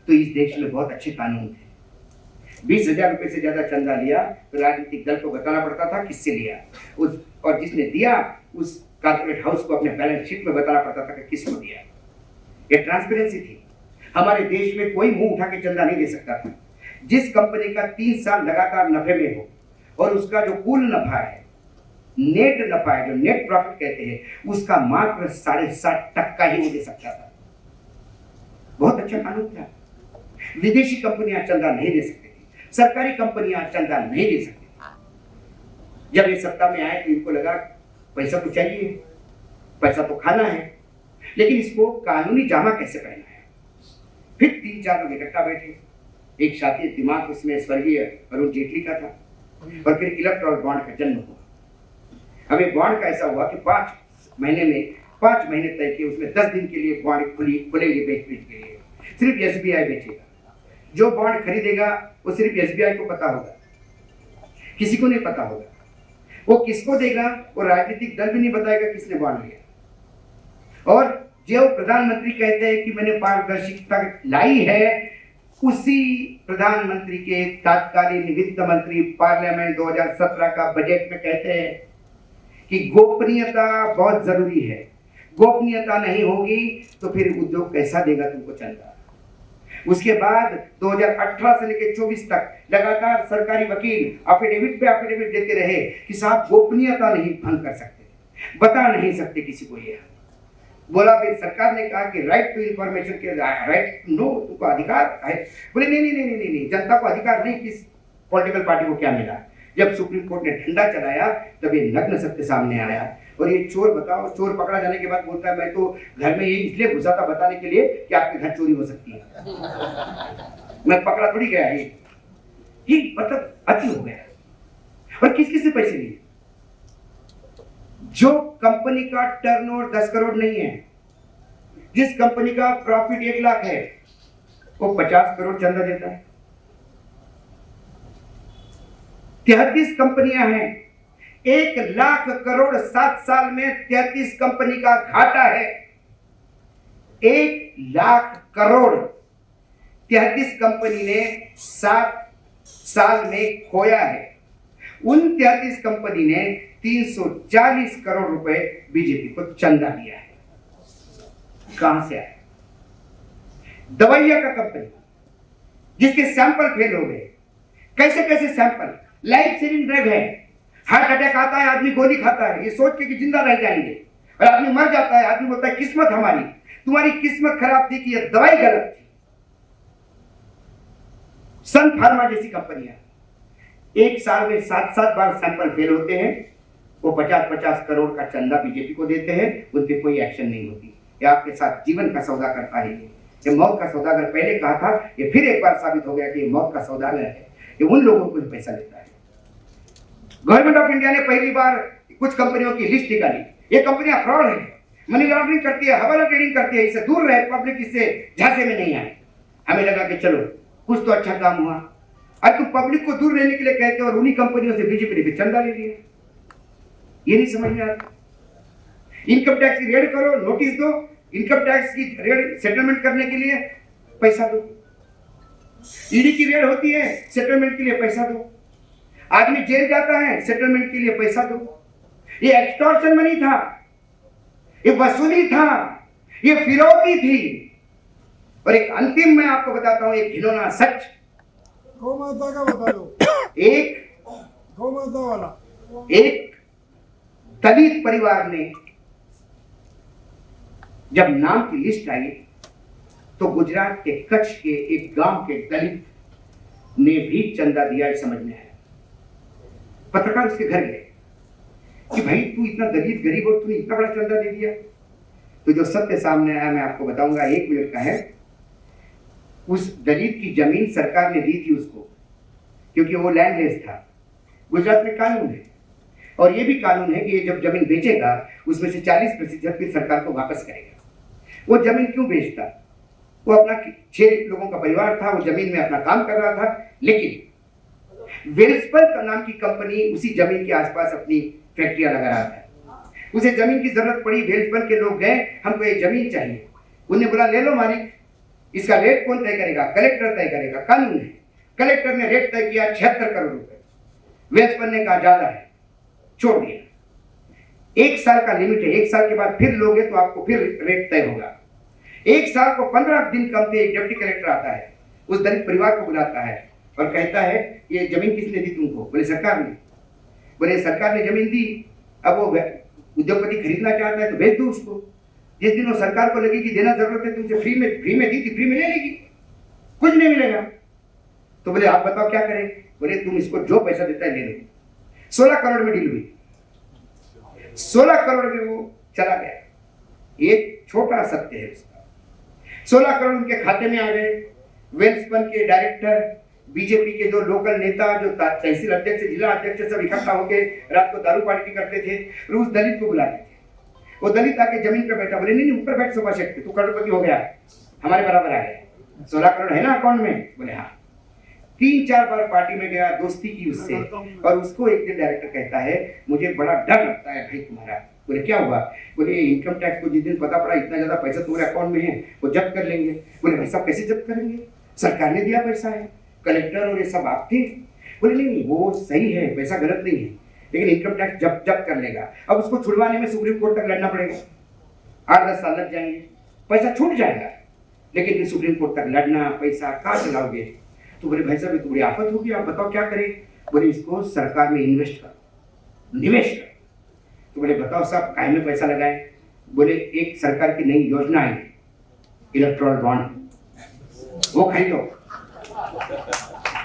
तो इस देश में बहुत अच्छे कानून थे। 20,000 रुपए से ज्यादा चंदा लिया तो राजनीतिक दल को बताना पड़ता था किससे लिया, और जिसने दिया उस कॉर्पोरेट हाउस को अपने बैलेंस शीट में बताना पड़ता था कि किसको दिया। ये ट्रांसपेरेंसी थी। हमारे देश में कोई मुंह उठा के चंदा नहीं दे सकता था। जिस कंपनी का 3 साल लगातार नफे में हो और उसका जो कुल नफा है, नेट नफा है, जो नेट प्रॉफिट कहते हैं, उसका मात्र 7.5% ही वो दे सकता था। बहुत अच्छा कानून था। विदेशी कंपनियां चंदा नहीं दे सकती थी, सरकारी कंपनियां चंदा नहीं दे सकती थी। जब ये सत्ता में आए तो इनको लगा पैसा तो चाहिए, पैसा तो खाना है, लेकिन इसको कानूनी जामा कैसे पहना है। फिर 3-4 लोग इकट्ठा बैठे, एक शातिर दिमाग उसमें स्वर्गीय अरुण जेटली का था, और फिर इलेक्ट्रॉल बॉन्ड का जन्म हुआ। अब ये बॉन्ड का ऐसा हुआ कि 5 महीने तय किए, उसमें 10 दिन के लिए बॉन्ड खुलेंगे बेच के लिए। सिर्फ एसबीआई बेचेगा। जो बॉन्ड खरीदेगा वो सिर्फ एसबीआई को पता होगा, किसी को नहीं पता होगा। वो किसको देगा वो राजनीतिक दल भी नहीं बताएगा किसने बॉन्ड लिया। और जो प्रधानमंत्री कहते हैं कि मैंने पारदर्शिता लाई है, उसी प्रधानमंत्री के तत्कालीन वित्त मंत्री पार्लियामेंट 2017 का बजट में कहते हैं कि गोपनीयता बहुत जरूरी है, गोपनीयता नहीं होगी तो फिर उद्योग कैसा देगा तुमको चंदा। उसके बाद 2018 से लेकर 24 तक लगातार सरकारी वकील एफिडेविट पे एफिडेविट देते रहे कि साहब गोपनीयता नहीं भंग कर सकते, बता नहीं सकते किसी को। ये बोला, फिर सरकार ने कहा कि राइट टू इंफॉर्मेशन के राइट नो, तुमको अधिकार है। बोले नहीं, जनता को अधिकार नहीं। किस पॉलिटिकल पार्टी को क्या मिला? जब सुप्रीम कोर्ट ने ठंडा चलाया तब ये नग्न सत्य सामने आया। और ये चोर, बताओ, चोर पकड़ा जाने के बाद बोलता है मैं तो घर में ये इसलिए घुसा था बताने के लिए कि आपके घर चोरी हो सकती है। मैं पकड़ा थोड़ी गया। ये मतलब अति हो गया। और किस किस से पैसे लिए? जो कंपनी का टर्नओवर 10 करोड़ नहीं है, जिस कंपनी का प्रॉफिट 1 लाख है, वो 50 करोड़ चंदा देता है। 33 कंपनियां हैं, 1 लाख करोड़ 7 साल में 33 कंपनी का घाटा है। 1 लाख करोड़ 33 कंपनी ने 7 साल में खोया है। उन 33 कंपनी ने 340 करोड़ रुपए बीजेपी को चंदा दिया है। कहां से आया? दवाइयां का कंपनी जिसके सैंपल फेल हो गए। कैसे कैसे सैंपल? लाइफ सेविंग ड्रग है। हार्ट अटैक आता है, आदमी गोली खाता है ये सोच के कि जिंदा रह जाएंगे, और आदमी मर जाता है। आदमी बोलता है किस्मत हमारी, तुम्हारी किस्मत खराब थी कि ये दवाई गलत थी। सन फार्मा जैसी कंपनियां 1 साल में 7-7 बार सैंपल फेल होते हैं। वो 50-50 करोड़ का चंदा बीजेपी को देते हैं, उन पर कोई एक्शन नहीं होती। ये आपके साथ जीवन का सौदा करता है। ये मौत का सौदागर पहले कहा था, ये फिर एक बार साबित हो गया कि ये मौत का सौदागर है। ये उन लोगों को पैसा लेता है। गवर्नमेंट ऑफ इंडिया ने पहली बार कुछ कंपनियों की लिस्ट निकाली। ये कंपनियां फ्रॉड है, मनी लॉन्ड्रिंग करती है, हवाला ट्रेडिंग करती है, इससे दूर रहे, पब्लिक इससे झांसे में नहीं आए। हमें लगा कि चलो कुछ तो अच्छा काम हुआ। आज तुम पब्लिक को दूर रहने के लिए कहते हो और उन्हीं कंपनियों से बीजेपी ने भी चंदा ले लिया। ये नहीं समझ में आता। इनकम टैक्स की रेड करो, नोटिस दो, इनकम टैक्स की रेड सेटलमेंट करने के लिए पैसा दो, ईडी की रेड होती है सेटलमेंट के लिए पैसा दो, आदमी जेल जाता है सेटलमेंट के लिए पैसा दो। ये एक्सटॉर्शन मनी था, ये वसूली था, ये फिरौती थी। और एक अंतिम मैं आपको बताता हूं एक घिनौना सच। गौ माता का बता दो। एक गौ माता वाला एक दलित परिवार ने जब नाम की लिस्ट आई तो गुजरात के कच्छ के एक गांव के दलित ने भी चंदा दिया, समझ में आया। पत्रकार उसके घर गए कि भाई तू इतना दलित गरीब और तूने इतना बड़ा चंदा दे दिया। तो जो सत्य सामने आया मैं आपको बताऊंगा, 1 मिनट का है। उस दलित की जमीन सरकार ने दी थी उसको, क्योंकि वो लैंडलेस था। गुजरात में कानून है और ये भी कानून है कि ये जब जमीन बेचेगा उसमें से 40% फिर सरकार को वापस करेगा। वो जमीन क्यों बेचता? वो अपना 6 लोगों का परिवार था, वो जमीन में अपना काम कर रहा था, लेकिन वेल्सपन नाम की कंपनी उसी जमीन के आसपास अपनी फैक्ट्रियां लगा रहा था। उसे जमीन की जरूरत पड़ी, वेल्सपन के लोग गए, हमको ये जमीन चाहिए। उन्हें बोला ले लो मालिक, इसका रेट कौन तय करेगा? कलेक्टर तय करेगा, कानून है। कलेक्टर ने रेट तय किया 76 करोड़ रुपए। वेल्सपन ने कहा ज्यादा है, छोड़ दिया। 1 साल का लिमिट है, 1 साल के बाद फिर लोगे तो आपको फिर रेट तय होगा। 1 साल को 15 दिन कम थे, एक डिप्टी कलेक्टर आता है, उस दलित परिवार को बुलाता है और कहता है ये जमीन किसने दी तुमको? बोले सरकार ने। बोले सरकार ने जमीन दी, अब वो उद्योगपति खरीदना चाहता है तो भेज दो उसको। जिस दिन वो सरकार को लगी कि देना जरूरत है तुमसे फ्री में दी थी, फ्री में ले लेगी, कुछ नहीं मिलेगा। तो बोले आप बताओ क्या करें? बोले तुम इसको जो पैसा देता है ले लो। 16 करोड़ में डील हुई, 16 करोड़ में वो चला गया। एक छोटा सत्य है उसका। 16 करोड़ उनके खाते में आ गए। वेल्सपन के डायरेक्टर, बीजेपी के जो लोकल नेता, जो तहसील अध्यक्ष, जिला अध्यक्ष, सब इकट्ठा होकर रात को दारू पार्टी करते थे। रोज दलित को बुलाते थे। वो दलित आके जमीन पर बैठा, बोले नहीं ऊपर बैठ सोफा सेट पे, तू करोड़पति हो गया, हमारे बराबर आ गया, 16 करोड़ है ना अकाउंट में? बोले हाँ। 3-4 बार पार्टी में गया, दोस्ती की उससे, और उसको एक दिन डायरेक्टर कहता है मुझे बड़ा डर लगता है भाई तुम्हारा। बोले क्या हुआ? बोले इनकम टैक्स को जिस दिन पता पड़ा इतना ज्यादा पैसा तुम्हारे अकाउंट में है वो जब्त कर लेंगे। बोले भाई साहब कैसे जब्त करेंगे? सरकार ने दिया पैसा है, कलेक्टर और ये सब आप थे। बोले नहीं वो सही है, पैसा गलत नहीं है, लेकिन इनकम टैक्स जब्त कर लेगा। अब उसको छुड़वाने में सुप्रीम कोर्ट तक लड़ना पड़ेगा, 8-10 साल लग जाएंगे, पैसा छूट जाएगा, लेकिन फिर सुप्रीम कोर्ट तक लड़ना, पैसा कहाँ से लाओगे? तो बोले भाई साहब ये तो बड़ी आफत होगी, आप बताओ क्या करें? बोले इसको सरकार में इन्वेस्ट करो, निवेश करो। तो बोले बताओ साहब काहे में पैसा लगाए? बोले एक सरकार की नई योजना आई, इलेक्ट्रॉल बॉन्ड, वो खरीदो।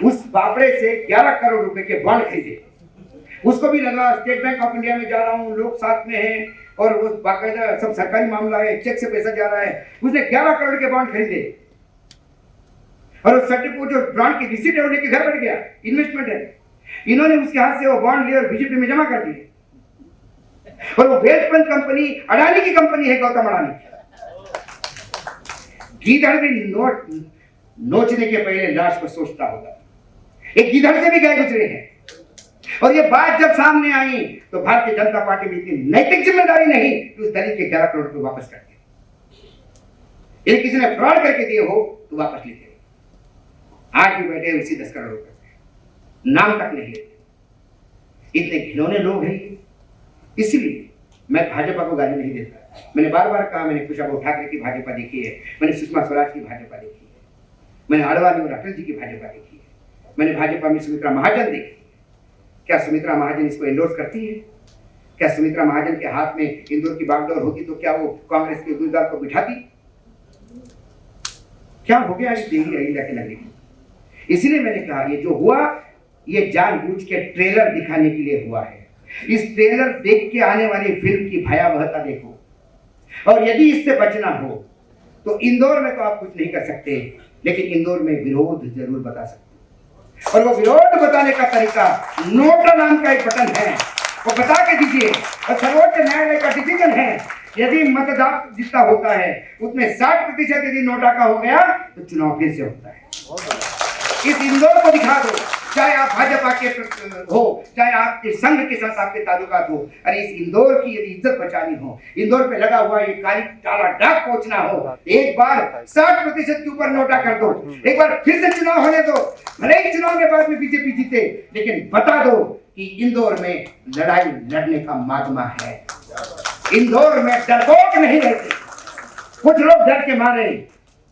उस बापड़े से 11 करोड़ रुपए के बॉन्ड खरीदे। उसको भी लगा स्टेट बैंक ऑफ इंडिया में जा रहा हूँ, लोग साथ में हैं और वो बाकायदा सब सरकारी मामला है, चेक से पैसा जा रहा है। उसने 11 करोड़ के बॉन्ड खरीदे और उस सर्टिफिकेट जो बॉन्ड की रिसीट है वो लेके घर बैठ गया, इन्वेस्टमेंट है। इन्होंने उसके हाथ से वो बॉन्ड लिए और बीजेपी में जमा कर दिए। और वो वेल्सपन कंपनी अडानी की कंपनी है, गौतम अडानी। गीदड़ भी नोचने के पहले लाश को सोचता होगा। एक गीदड़ से भी गए गुजरे हैं। और ये बात जब सामने आई तो भारतीय जनता पार्टी में इतनी नैतिक जिम्मेदारी नहीं कि उस दलित के 11 करोड़ रुपए वापस करते। यदि किसी ने फ्रॉड करके दिए हो तो वापस लेते। आज भी बैठे उसी 10 करोड़ रुपए, नाम तक नहीं लेते। इतने घिनौने लोग हैं। इसलिए मैं भाजपा को गाली नहीं देता। मैंने बार बार कहा, मैंने खुशबू ठाकरे की भाजपा देखी है, मैंने सुषमा स्वराज की भाजपा देखी है, मैंने आडवाणी और अटल जी की भाजपा देखी है, मैंने भाजपा में सुमित्रा महाजन देखी। क्या सुमित्रा महाजन इसको एंडोर्स करती है? क्या सुमित्रा महाजन के हाथ में इंदौर की बागडोर होती तो क्या वो कांग्रेस के उम्मीदवार को बिठाती? क्या हो गया इस देवी अहिल्या के नगरी में? इसलिए मैंने कहा ये जो हुआ ये जानबूझ के ट्रेलर दिखाने के लिए हुआ है। इस ट्रेलर देख के आने वाली फिल्म की भयावहता देखो, और यदि इससे बचना हो तो इंदौर में तो आप कुछ नहीं कर सकते, लेकिन इंदौर में विरोध जरूर बता सकते। और वो विरोध बताने का तरीका नोटा नाम का एक बटन है, वो बता के दीजिए। और सर्वोच्च न्यायालय का डिसीजन है, यदि मतदान जितना होता है उसमें 60% यदि नोटा का हो गया तो चुनाव फिर से होता है। इस इंदौर को दिखा दो, चाहे आप भाजपा के हो, चाहे आपके संघ के साथ आपके ताल्लुकात हो। अरे इस इंदौर की यदि इज्जत बचानी हो, इंदौर पे लगा हुआ ये काला दाग पोंछना हो, एक बार 60% के ऊपर नोटा कर दो, एक बार फिर से चुनाव होने दो। भले ही चुनाव के बाद में बीजेपी जीते, लेकिन बता दो कि इंदौर में लड़ाई लड़ने का मागमा है। इंदौर में डरपोक नहीं रहते। कुछ लोग डर के मारे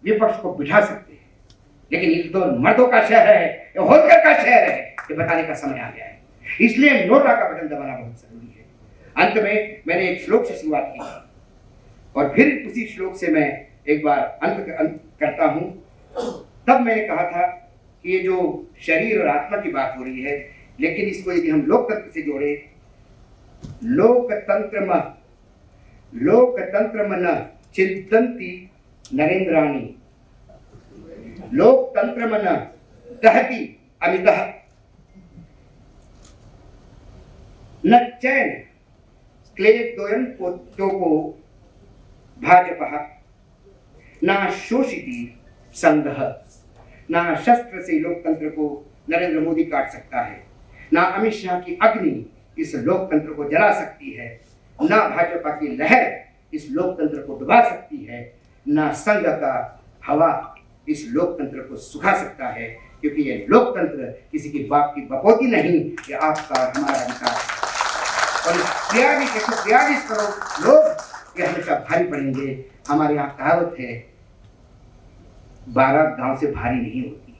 विपक्ष को बिठा सकते हैं, लेकिन इंदौर मर्दों का शहर है, ये होलकर का शहर है, ये बताने का समय आ गया है। इसलिए नोटा का बटन दबाना बहुत जरूरी है। अंत में मैंने एक श्लोक से शुरुआत की और फिर उसी श्लोक से मैं एक बार अंत करता हूं। तब मैंने कहा था कि ये जो शरीर और आत्मा की बात हो रही है, लेकिन इसको यदि हम लोकतंत्र से जोड़े, लोकतंत्र न चिंतन्ति नरेंद्राणी, लोकतंत्र मन दहति अमितः, न चैन क्लेदोयन तोको भाजपः, न शोषिति संघः। ना शस्त्र से लोकतंत्र को नरेंद्र मोदी काट सकता है, ना अमित शाह की अग्नि इस लोकतंत्र को जला सकती है, ना भाजपा की लहर इस लोकतंत्र को डुबा सकती है, ना संघ का हवा इस लोकतंत्र को सुखा सकता है, क्योंकि ये लोकतंत्र किसी की बाप की बपोती नहीं, ये आपका हमारा अधिकार है। और 142 करोड़ लोग ये हमेशा भारी पड़ेंगे। हमारे यहाँ कहावत है, 12 गांव से भारी नहीं होती।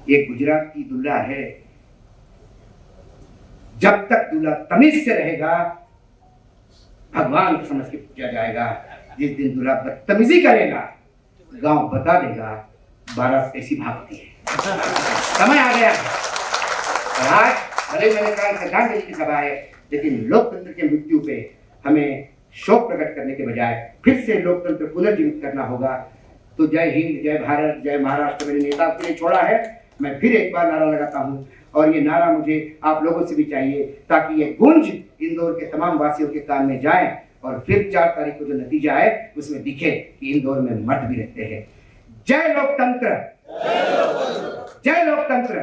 ये गुजरात की दुल्हा है, जब तक दूल्हा तमीज से रहेगा भगवान को समझ के पूजा जाएगा। जिस दिन दूल्हा बदतमीजी करेगा गांव बता देगा 12 ऐसी भागती है। समय आ गया और आज भले मैंने कहा श्रद्धांजलि की सभा है, लेकिन लोकतंत्र के मृत्यु पे हमें शोक प्रकट करने के बजाय फिर से लोकतंत्र पुनर्जीवित करना होगा। तो जय हिंद, जय भारत, जय महाराष्ट्र मेरे नेता के लिए छोड़ा है। मैं फिर एक बार नारा लगाता हूं और ये नारा मुझे आप लोगों से भी चाहिए, ताकि ये गूंज इंदौर के तमाम वासियों के कान में जाए और फिर 4 तारीख को जो नतीजा है उसमें दिखे कि इंदौर में मर्द भी रहते हैं। जय लोकतंत्र, जय लोकतंत्र।